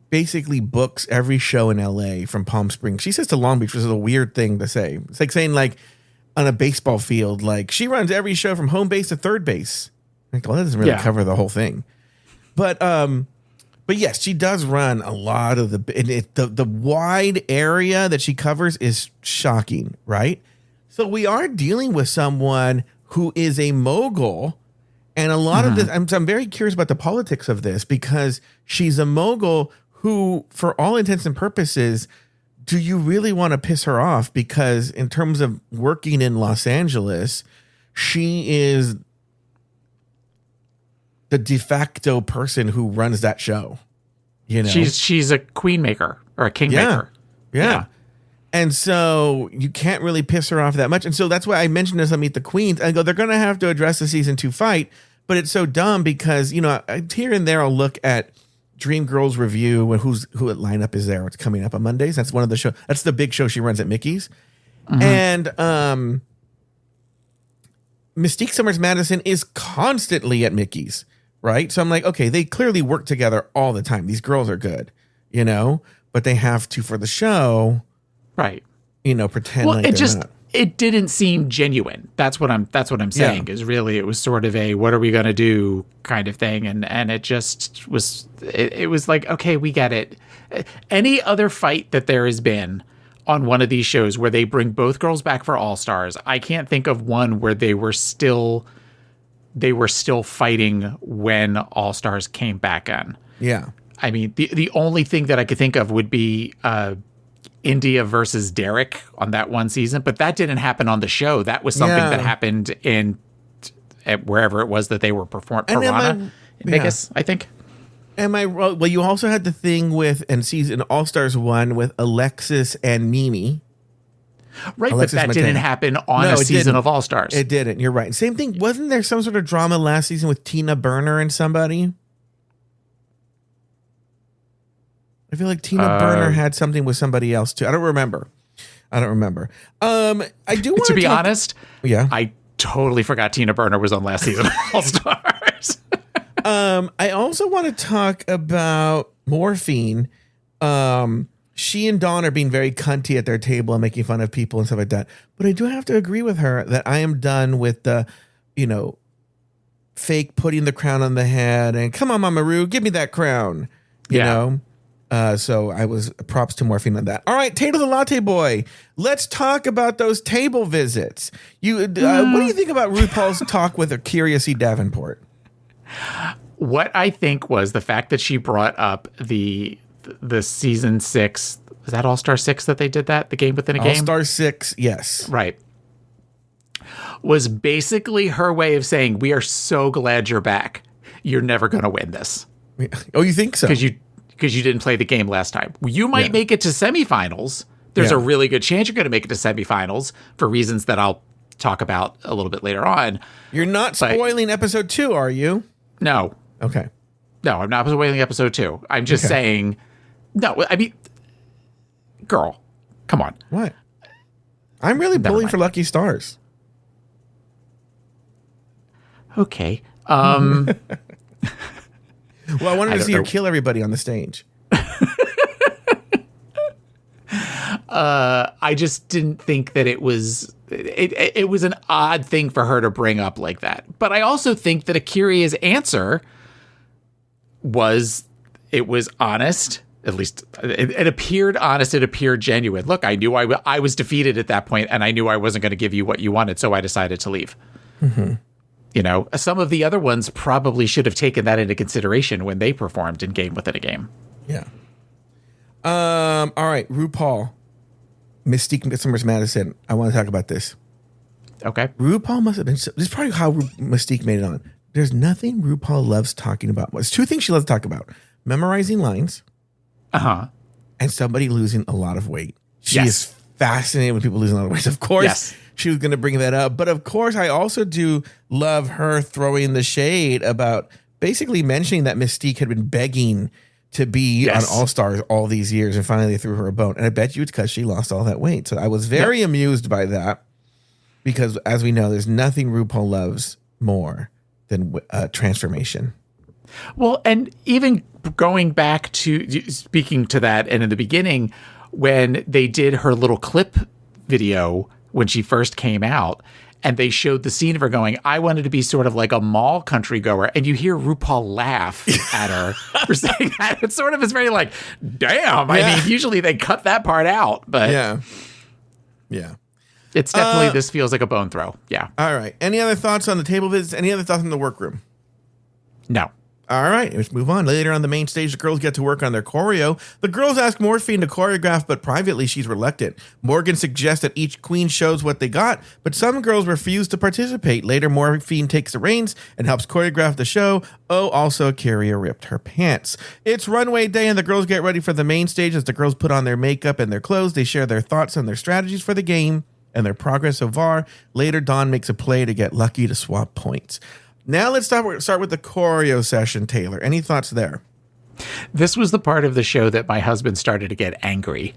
basically books every show in LA from Palm Springs. She says to Long Beach, which is a weird thing to say. It's like saying like on a baseball field, like she runs every show from home base to third base. Like, well, that doesn't really cover the whole thing. But yes, she does run a lot of the wide area that she covers is shocking, right? So we are dealing with someone who is a mogul, and a lot of this. I'm very curious about the politics of this because she's a mogul who, for all intents and purposes, do you really want to piss her off? Because in terms of working in Los Angeles, she is the de facto person who runs that show. You know, she's a queen maker or a king maker. Yeah. And so you can't really piss her off that much. And so that's why I mentioned this on Meet the Queens. I go, they're going to have to address the season 2 fight, but it's so dumb because, you know, here and there I'll look at Dream Girls Review and who at lineup is there. It's coming up on Mondays. That's one of the show. That's the big show she runs at Mickey's. And Mystique Summers Madison is constantly at Mickey's, right? So I'm like, okay, they clearly work together all the time. These girls are good, you know, but they have to for the show. Right. Pretend like they're not. It didn't seem genuine. That's what I'm saying, is really it was sort of a what are we going to do kind of thing. And it just was, it was like, okay, we get it. Any other fight that there has been on one of these shows where they bring both girls back for All Stars, I can't think of one where they were still fighting when All Stars came back on. Yeah. I mean, the only thing that I could think of would be India versus Derek on that one season, but that didn't happen on the show. That was something that happened at wherever it was that they were performing. Piranha in Vegas, I think. Am I wrong? Well, you also had the thing with season All Stars 1 with Alexis and Mimi. Right, Alexis but that didn't happen on a season of All Stars. It didn't. You're right. Same thing. Wasn't there some sort of drama last season with Tina Burner and somebody? I feel like Tina Burner had something with somebody else too. I don't remember. I do want to be honest. Yeah, I totally forgot Tina Burner was on last season of All Stars. I also want to talk about Morphine. She and Dawn are being very cunty at their table and making fun of people and stuff like that. But I do have to agree with her that I am done with the, fake putting the crown on the head and come on, Mama Ru, give me that crown. You know. So I was props to Morphine on that. All right, Tato the Latte Boy. Let's talk about those table visits. What do you think about RuPaul's talk with Curious E. Davenport? What I think was the fact that she brought up the season 6. Was that All Star 6 that they did that? The game within a game? All Star 6, yes. Right. Was basically her way of saying, we are so glad you're back. You're never going to win this. Oh, you think so? Because you didn't play the game last time. You might make it to semifinals. There's a really good chance you're going to make it to semifinals for reasons that I'll talk about a little bit later on. You're not spoiling episode 2, are you? No. Okay. No, I'm not spoiling episode 2. I'm just saying, no, I mean, girl, come on. What? I'm really pulling for Lucky Stars. Okay. Well, I wanted to see her kill everybody on the stage. I just didn't think that it was an odd thing for her to bring up like that. But I also think that Akira's answer was honest. At least it appeared honest. It appeared genuine. Look, I knew I was defeated at that point, and I knew I wasn't going to give you what you wanted, so I decided to leave. Mm-hmm. Some of the other ones probably should have taken that into consideration when they performed in Game Within a Game. Yeah. All right, RuPaul, Mystique Summers Madison. I want to talk about this. Okay. RuPaul must have been. This is probably how Mystique made it on. There's nothing RuPaul loves talking about. There's 2 things she loves to talk about: memorizing lines, and somebody losing a lot of weight. She is fascinated with people losing a lot of weight. Of course, she was going to bring that up. But of course, I also do love her throwing the shade about basically mentioning that Mystique had been begging to be on All Stars all these years, and finally they threw her a bone. And I bet you it's because she lost all that weight. So I was very amused by that, because as we know, there's nothing RuPaul loves more than transformation. Well, and even going back to speaking to that, and in the beginning, when they did her little clip video when she first came out, and they showed the scene of her going, I wanted to be sort of like a mall country goer. And you hear RuPaul laugh at her for saying that. It sort of is very like, damn. I mean, usually they cut that part out, but yeah. It's definitely, this feels like a bone throw. Yeah. All right. Any other thoughts on the table visits? Any other thoughts on the workroom? No. All right, let's move on. Later on the main stage, the girls get to work on their choreo. The girls ask Morphine to choreograph, but privately she's reluctant. Morgan suggests that each queen shows what they got, but some girls refuse to participate. Later, Morphine takes the reins and helps choreograph the show. Oh, also, Kyria ripped her pants. It's runway day, and the girls get ready for the main stage. As the girls put on their makeup and their clothes, they share their thoughts on their strategies for the game and their progress so far. Later, Dawn makes a play to get Lucky to swap points. Now let's start with the choreo session, Taylor. Any thoughts there? This was the part of the show that my husband started to get angry.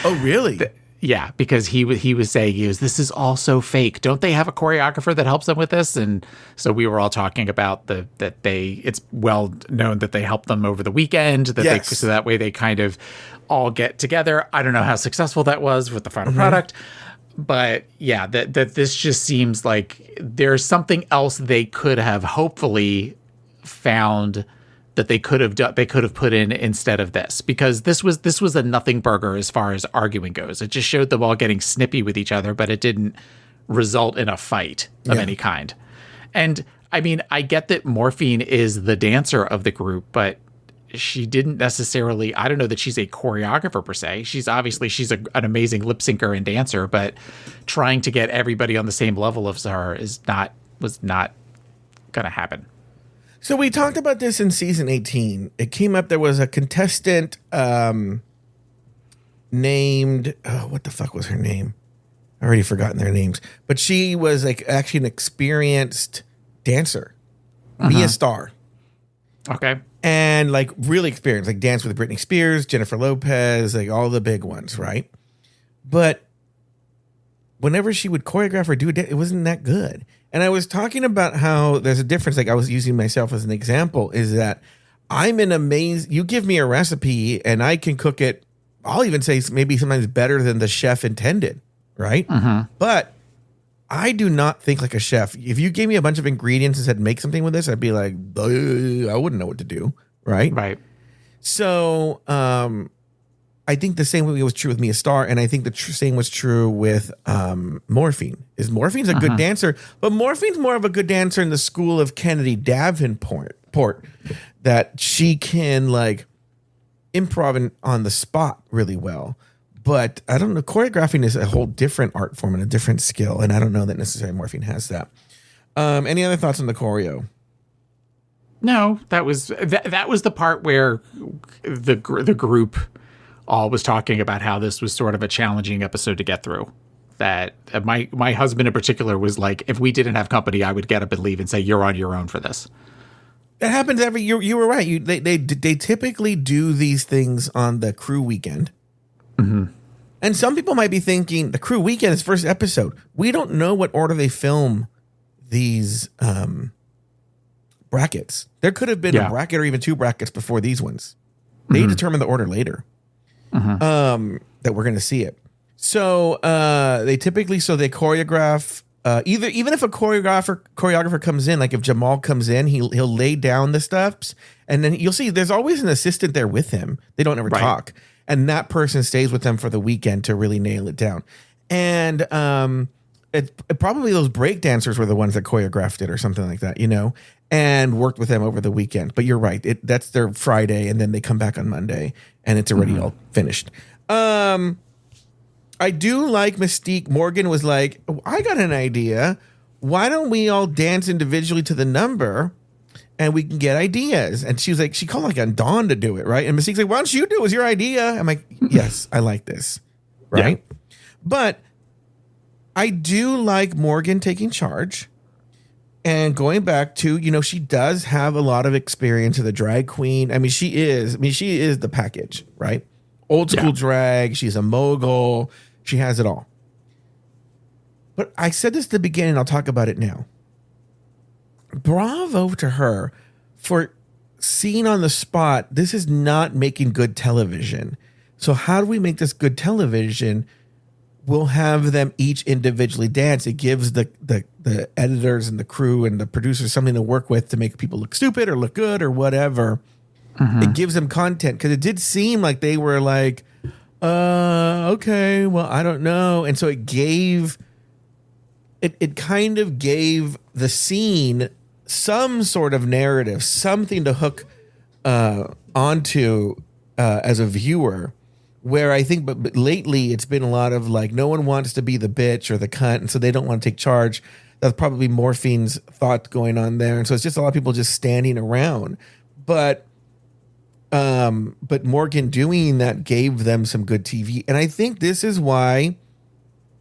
Oh, really? Yeah, because he was saying, this is all so fake. Don't they have a choreographer that helps them with this? And so we were all talking about it's well known that they help them over the weekend, so that way they kind of all get together. I don't know how successful that was with the final product, but yeah, that this just seems like there's something else they could have hopefully found that they could have put in instead of this, because this was a nothing burger as far as arguing goes. It just showed them all getting snippy with each other, but it didn't result in a fight of any kind. And I mean, I get that Morphine is the dancer of the group, but she didn't necessarily, I don't know that she's a choreographer per se. She's an amazing lip syncer and dancer, but trying to get everybody on the same level of her was not going to happen. So we talked about this in season 18. It came up. There was a contestant named, what the fuck was her name? I already forgotten their names. But she was like actually an experienced dancer. Be a star. Okay. And like really experienced, like danced with Britney Spears, Jennifer Lopez, like all the big ones, right? But whenever she would choreograph or do it, it wasn't that good. And I was talking about how there's a difference. Like I was using myself as an example, is that I'm an amazing, you give me a recipe and I can cook it. I'll even say maybe sometimes better than the chef intended. Right. But I do not think like a chef. If you gave me a bunch of ingredients and said, make something with this, I'd be like, I wouldn't know what to do. Right. Right. So, I think the same way was true with Mia Starr, and I think the same was true with Morphine. Morphine's a good dancer, but Morphine's more of a good dancer in the school of Kennedy Davenport, that she can like improv on the spot really well. But I don't know, choreographing is a whole different art form and a different skill, and I don't know that necessarily Morphine has that. Any other thoughts on the choreo? No, that was the part where the group all was talking about how this was sort of a challenging episode to get through. That my husband in particular was like, if we didn't have company, I would get up and leave and say, you're on your own for this. It happens every year. You were right. They typically do these things on the crew weekend. And some people might be thinking the crew weekend is first episode. We don't know what order they film these brackets. There could have been a bracket or even two brackets before these ones. They determine the order later. That we're going to see it. So they choreograph even if a choreographer comes in, like if Jamal comes in, he'll lay down the steps, and then you'll see there's always an assistant there with him. They don't ever talk, and that person stays with them for the weekend to really nail it down. And it probably those break dancers were the ones that choreographed it or something like that, and worked with them over the weekend. But you're right. That's their Friday, and then they come back on Monday, and it's already all finished. I do like Mystique. Morgan was like, I got an idea. Why don't we all dance individually to the number, and we can get ideas? And she was like, she called like on Dawn to do it, right? And Mystique's like, why don't you do it? It was your idea. I'm like, yes, I like this, right? Yeah. But I do like Morgan taking charge. And going back to, she does have a lot of experience as a drag queen. She is the package, right? Old school drag. She's a mogul. She has it all. But I said this at the beginning. I'll talk about it now. Bravo to her for seeing on the spot, this is not making good television. So how do we make this good television? We'll have them each individually dance. It gives the editors and the crew and the producers something to work with to make people look stupid or look good or whatever. It gives them content, because it did seem like they were like, okay, well, I don't know. And so it kind of gave the scene some sort of narrative, something to hook onto as a viewer. Where I think, but lately it's been a lot of like, no one wants to be the bitch or the cunt, and so they don't want to take charge. That's probably Morphine's thought going on there, and so it's just a lot of people just standing around. But Morgan doing that gave them some good TV, and I think this is why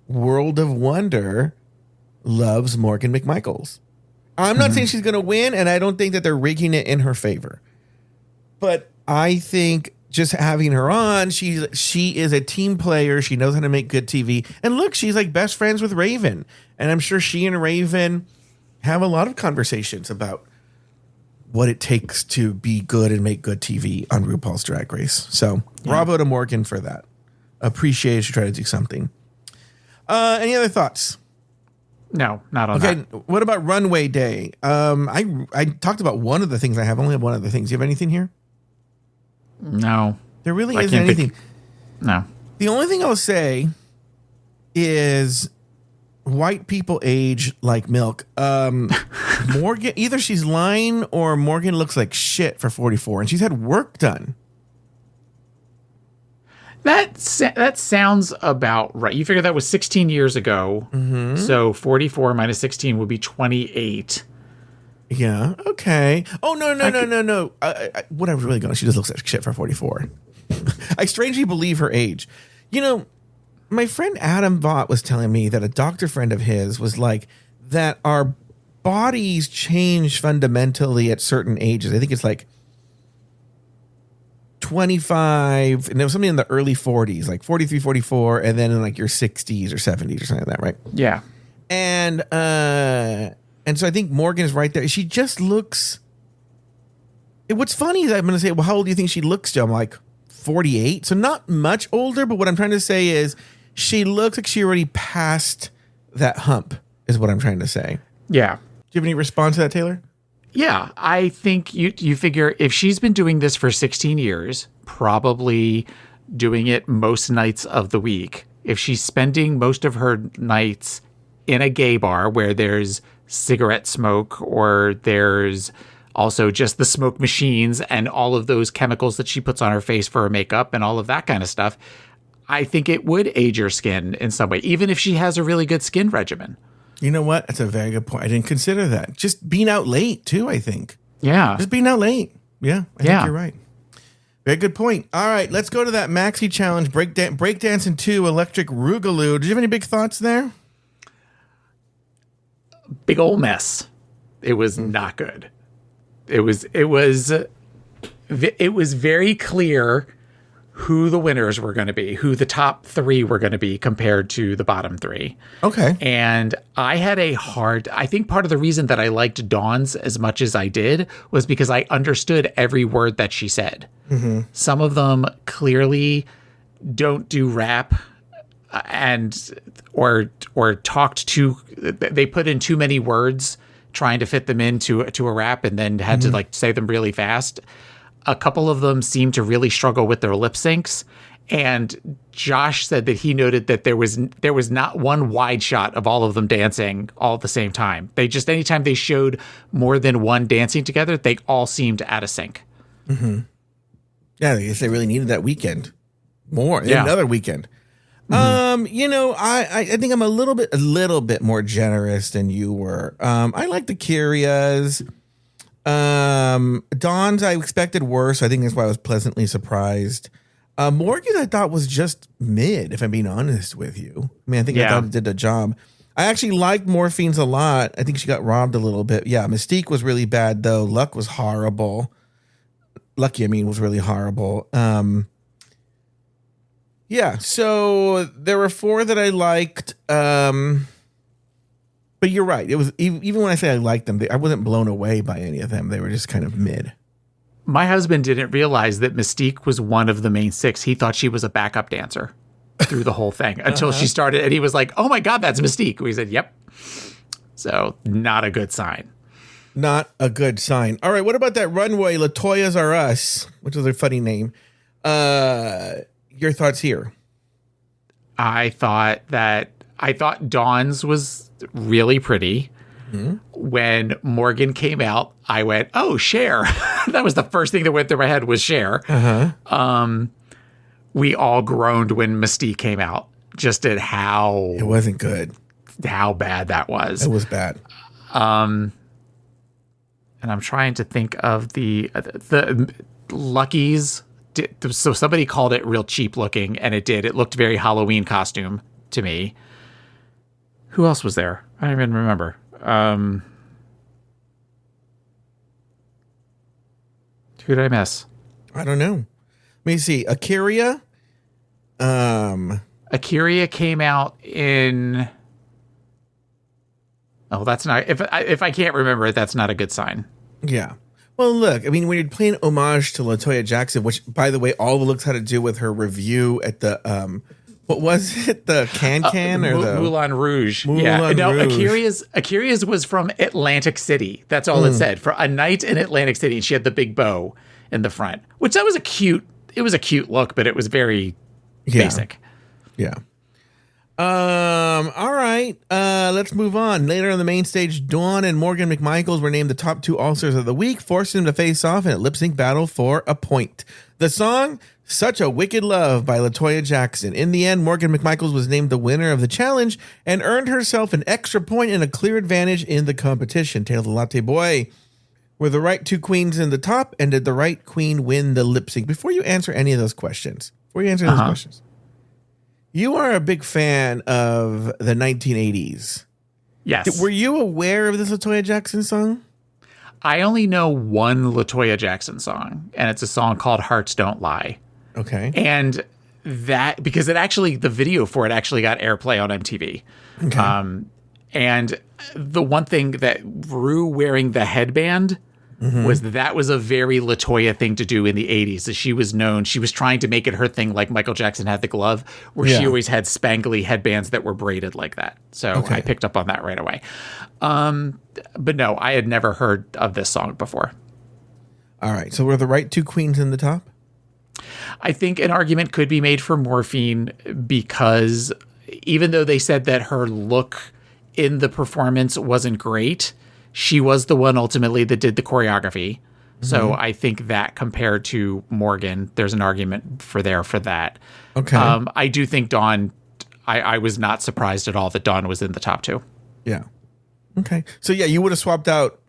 World of Wonder loves Morgan McMichaels. I'm not saying she's going to win, and I don't think that they're rigging it in her favor, but I think just having her on, she is a team player. She knows how to make good TV. And look, she's like best friends with Raven. And I'm sure she and Raven have a lot of conversations about what it takes to be good and make good TV on RuPaul's Drag Race. So bravo to Morgan for that. Appreciate it. She tried to do something. Any other thoughts? No, not on that. Okay, what about Runway Day? I talked about one of the things I have. I only have one of the things. Do you have anything here? No. There really isn't anything. No. The only thing I'll say is white people age like milk. Morgan, either she's lying or Morgan looks like shit for 44, and she's had work done. That sounds about right. You figure that was 16 years ago. Mm-hmm. So 44 minus 16 would be 28. Yeah. Okay. Oh, no. What I was really going, she just looks like shit for 44. I strangely believe her age. You know, my friend Adam Vaught was telling me that a doctor friend of his was like that our bodies change fundamentally at certain ages. I think it's like 25, and there was something in the early 40s, like 43, 44, and then in like your 60s or 70s or something like that, right? Yeah. And so I think Morgan is right there. She just looks. What's funny is I'm going to say, well, how old do you think she looks to? I'm like 48, so not much older. But what I'm trying to say is she looks like she already passed that hump. Is what I'm trying to say. Yeah. Do you have any response to that, Taylor? Yeah, I think you figure if she's been doing this for 16 years, probably doing it most nights of the week, if she's spending most of her nights in a gay bar where there's cigarette smoke or there's also just the smoke machines and all of those chemicals that she puts on her face for her makeup and all of that kind of stuff, I think it would age her skin in some way, even if she has a really good skin regimen. You know what? That's a very good point. I didn't consider that. Just being out late, too, I think. Yeah. Just being out late. Yeah, I think you're right. Very good point. All right, let's go to that Maxi Challenge, Breakdancing 2, Electric Rugaloo. Did you have any big thoughts there? Big old mess. It was not good. It was very clear who the winners were going to be, who the top three were going to be compared to the bottom three. Okay. And I had I think part of the reason that I liked Dawn's as much as I did was because I understood every word that she said. Mm-hmm. Some of them clearly don't do rap or talked too, they put in too many words trying to fit them into a rap and then had to like say them really fast. A couple of them seemed to really struggle with their lip syncs. And Josh said that he noted that there was not one wide shot of all of them dancing all at the same time. They just, anytime they showed more than one dancing together, they all seemed out of sync. Mm-hmm. Yeah, I guess they really needed that weekend. Another weekend. Mm-hmm. I think I'm a little bit more generous than you were. I like the Kyrias. Dawn's I expected worse. I think that's why I was pleasantly surprised. Morgan I thought was just mid, if I'm being honest with you. I mean, I think I thought it did a job. I actually liked Morphine's a lot. I think she got robbed a little bit. Yeah, Mystique was really bad though. Lucky was really horrible. Yeah, so there were four that I liked. But you're right. It was even when I say I liked them, I wasn't blown away by any of them. They were just kind of mid. My husband didn't realize that Mystique was one of the main six. He thought she was a backup dancer through the whole thing until she started. And he was like, oh my God, that's Mystique. We said, yep. So not a good sign. Not a good sign. All right. What about that runway, Latoya's Are Us, which is a funny name. Your thoughts here? I thought Dawn's was really pretty. Mm-hmm. When Morgan came out, I went, oh, Cher. That was the first thing that went through my head was Cher. Uh-huh. We all groaned when Mystique came out, just at how... It wasn't good. How bad that was. It was bad. And I'm trying to think of the Lucky's. So somebody called it real cheap looking, and it did. It looked very Halloween costume to me. Who else was there? I don't even remember. Who did I miss? I don't know. me see. Akira. Akira came out in. Oh, that's not. If I can't remember it, that's not a good sign. Yeah. Well, look. I mean, when you're playing homage to LaToya Jackson, which, by the way, all the looks had to do with her review at the what was it? The Can or the Moulin Rouge? Moulin Rouge. Akira's was from Atlantic City. That's all it said. For a night in Atlantic City, and she had the big bow in the front, which that was a cute. It was a cute look, but it was very basic. Yeah. All right. Let's move on. Later on the main stage, Dawn and Morgan McMichaels were named the top 2 All-Stars of the week, forcing them to face off in a lip-sync battle for a point. The song, Such a Wicked Love by LaToya Jackson. In the end, Morgan McMichaels was named the winner of the challenge and earned herself an extra point and a clear advantage in the competition. Taylor the Latte Boy. Were the right 2 queens in the top, and did the right queen win the lip sync? Before you answer any of those questions, you are a big fan of the 1980s. Yes. Were you aware of this LaToya Jackson song? I only know one LaToya Jackson song, and it's a song called Hearts Don't Lie. Okay. And that, because it actually, the video for it actually got airplay on MTV. Okay. And the one thing that Rue wearing the headband was a very LaToya thing to do in the 80s. As she was known, she was trying to make it her thing, like Michael Jackson had the glove, where she always had spangly headbands that were braided like that. So I picked up on that right away. But no, I had never heard of this song before. All right. So were the right 2 queens in the top? I think an argument could be made for Morphine, because even though they said that her look in the performance wasn't great, she was the one ultimately that did the choreography. So I think that compared to Morgan, there's an argument for that. Okay. I do think Dawn, I was not surprised at all that Dawn was in the top 2. Yeah. Okay. So yeah, you would have swapped out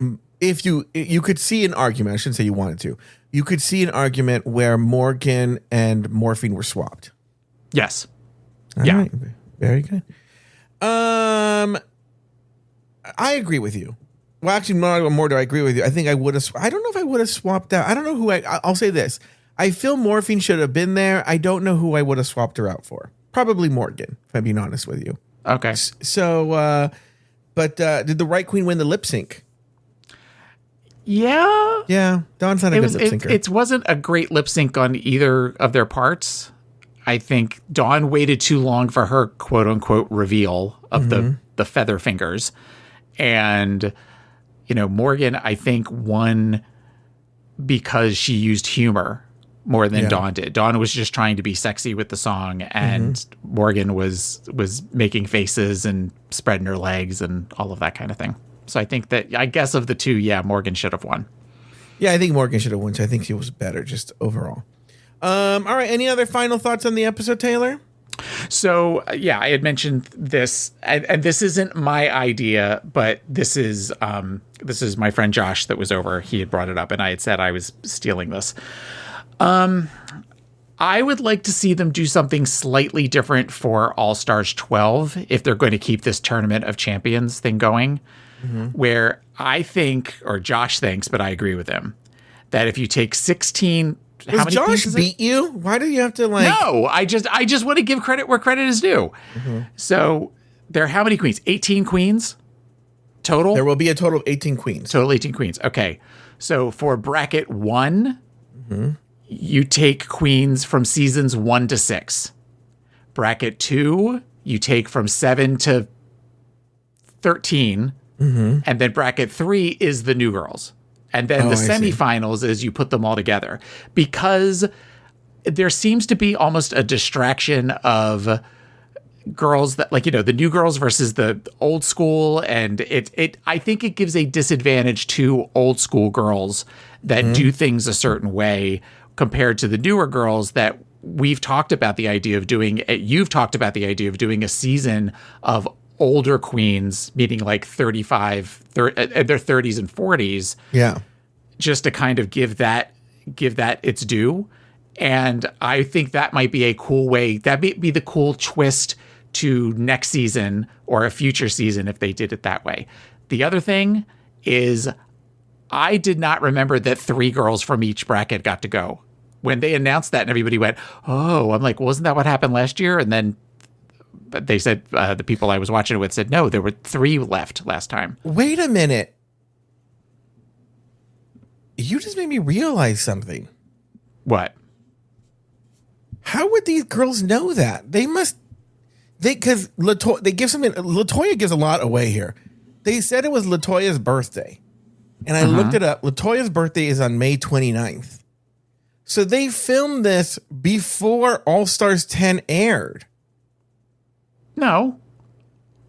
if you could see an argument. I shouldn't say you wanted to. You could see an argument where Morgan and Morphine were swapped. Yes. All right. Very good. I agree with you. Well, actually, more do I agree with you. I think I would have. I don't know if I would have swapped out. I don't know who I'll say this. I feel Morphine should have been there. I don't know who I would have swapped her out for. Probably Morgan, if I'm being honest with you. Okay. So, but did the right queen win the lip sync? Yeah. Yeah. Dawn's not a good lip syncer. It wasn't a great lip sync on either of their parts. I think Dawn waited too long for her quote unquote reveal of the feather fingers. And, Morgan, I think, won because she used humor more than Dawn did. Dawn was just trying to be sexy with the song, and Morgan was making faces and spreading her legs and all of that kind of thing. So I think that, I guess of the 2, Morgan should have won. Yeah, I think Morgan should have won. So I think she was better just overall. All right. Any other final thoughts on the episode, Taylor? So, I had mentioned this, and this isn't my idea, but this is my friend Josh that was over. He had brought it up, and I had said I was stealing this. I would like to see them do something slightly different for All Stars 12 if they're going to keep this Tournament of Champions thing going, where I think, or Josh thinks, but I agree with him, that if you take 16... Does Josh beat you? Why do you have to No, I just want to give credit where credit is due. So there are how many queens? 18 queens total? There will be a total of 18 queens. Total 18 queens. Okay. So for bracket 1, you take queens from seasons 1 to 6. Bracket 2, you take from 7 to 13. And then bracket 3 is the new girls. And then the semifinals is you put them all together, because there seems to be almost a distraction of girls that, the new girls versus the old school. And I think it gives a disadvantage to old school girls that do things a certain way compared to the newer girls that we've talked about the idea of doing. You've talked about the idea of doing a season of older queens, meaning like 35, their 30s and 40s. Yeah. Just to kind of give that its due. And I think that might be a cool way. That may be the cool twist to next season or a future season if they did it that way. The other thing is I did not remember that 3 girls from each bracket got to go. when they announced that and everybody went, oh, I'm like, wasn't that what happened last year? And then they said, the people I was watching it with said, no, there were 3 left last time. Wait a minute. You just made me realize something. What? How would these girls know that? Because LaToya gives a lot away here. They said it was LaToya's birthday. And I looked it up. LaToya's birthday is on May 29th. So they filmed this before All Stars 10 aired. No.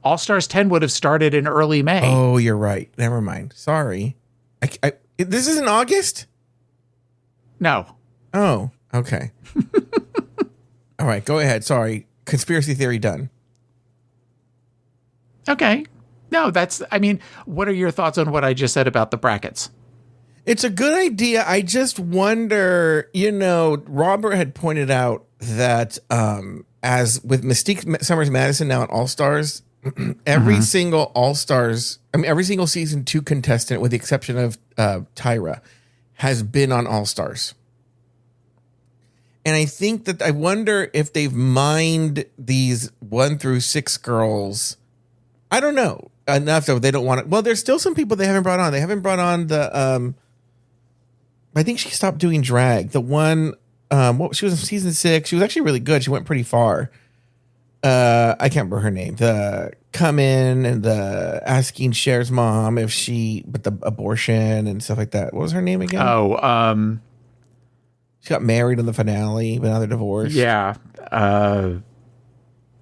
All Stars 10 would have started in early May. Oh, you're right. Never mind. Sorry. This is in August? No. Oh, okay. All right, go ahead. Sorry. Conspiracy theory done. Okay. No, what are your thoughts on what I just said about the brackets? It's a good idea. I just wonder, Robert had pointed out that as with Mystique Summers Madison now at All Stars, every single All Stars, every single season 2 contestant, with the exception of Tyra, has been on All Stars. And I wonder if they've mined these 1 through 6 girls. I don't know enough so they don't want it. Well, there's still some people they haven't brought on. They haven't brought on the, I think she stopped doing drag. The one, she was in season 6. She was actually really good. She went pretty far. I can't remember her name. The come in and the asking Cher's mom but the abortion and stuff like that. What was her name again? Oh, she got married in the finale, but now they're divorced. Yeah.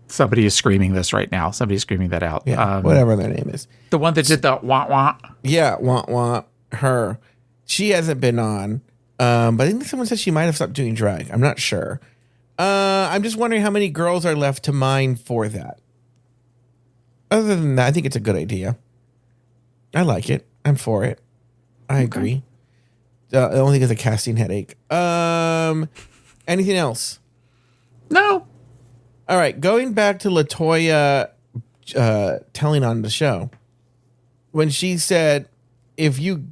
Somebody is screaming this right now. Somebody's screaming that out. Yeah, whatever their name is. The one that did the wah-wah. Yeah, wah-wah. Her. She hasn't been on. But I think someone said she might have stopped doing drag. I'm not sure. I'm just wondering how many girls are left to mine for that. Other than that, I think it's a good idea. I like it. I'm for it. I agree. The only thing is a casting headache. Anything else? No. All right. Going back to LaToya telling on the show. When she said, if you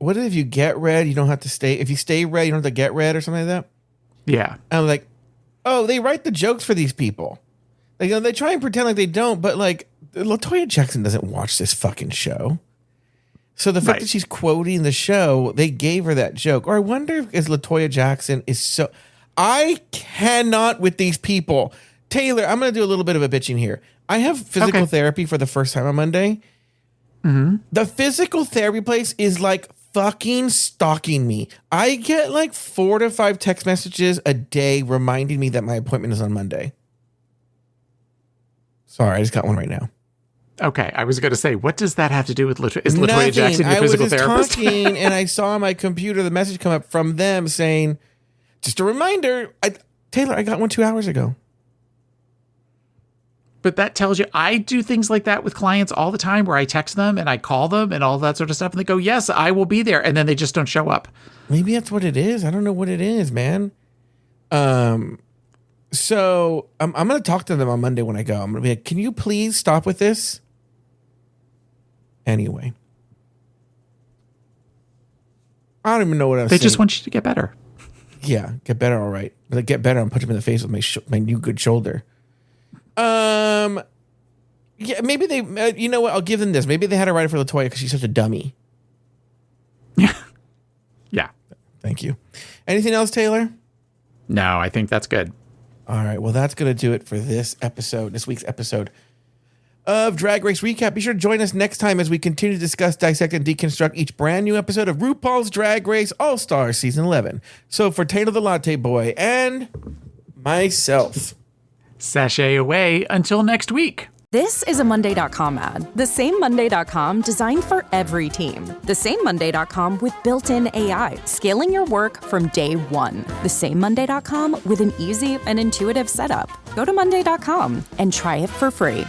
get red, you don't have to stay. If you stay red, you don't have to get red or something like that. Yeah. I'm like, oh, they write the jokes for these people. Like, they try and pretend like they don't, but like LaToya Jackson doesn't watch this fucking show. So the fact that she's quoting the show, they gave her that joke. Or I wonder if LaToya Jackson is so... I cannot with these people. Taylor, I'm going to do a little bit of a bitching here. I have physical therapy for the first time on Monday. Mm-hmm. The physical therapy place is like fucking stalking me. I get like 4 to 5 text messages a day reminding me that my appointment is on Monday. Sorry, I just got one right now. Okay, I was going to say, what does that have to do with LaToya? Is LaToya Jackson your physical therapist? I was just talking, and I saw on my computer the message come up from them saying, just a reminder, Taylor, I got one 2 hours ago. But that tells you, I do things like that with clients all the time where I text them and I call them and all that sort of stuff. And they go, yes, I will be there. And then they just don't show up. Maybe that's what it is. I don't know what it is, man. So I'm going to talk to them on Monday when I go. I'm going to be like, can you please stop with this? Anyway. I don't even know what I was saying. They just want you to get better. Yeah, get better, all right. But get better and punch him in the face with my new good shoulder. Yeah, maybe they, you know what? I'll give them this. Maybe they had to write it for LaToya because she's such a dummy. Yeah. Yeah. Thank you. Anything else, Taylor? No, I think that's good. All right. Well, that's going to do it for this week's episode of Drag Race Recap. Be sure to join us next time as we continue to discuss, dissect, and deconstruct each brand new episode of RuPaul's Drag Race All-Stars Season 11. So for Taylor the Latte Boy and myself, sashay away until next week. This is a Monday.com ad. The same Monday.com designed for every team. The same Monday.com with built-in AI, scaling your work from day one. The same Monday.com with an easy and intuitive setup. Go to Monday.com and try it for free.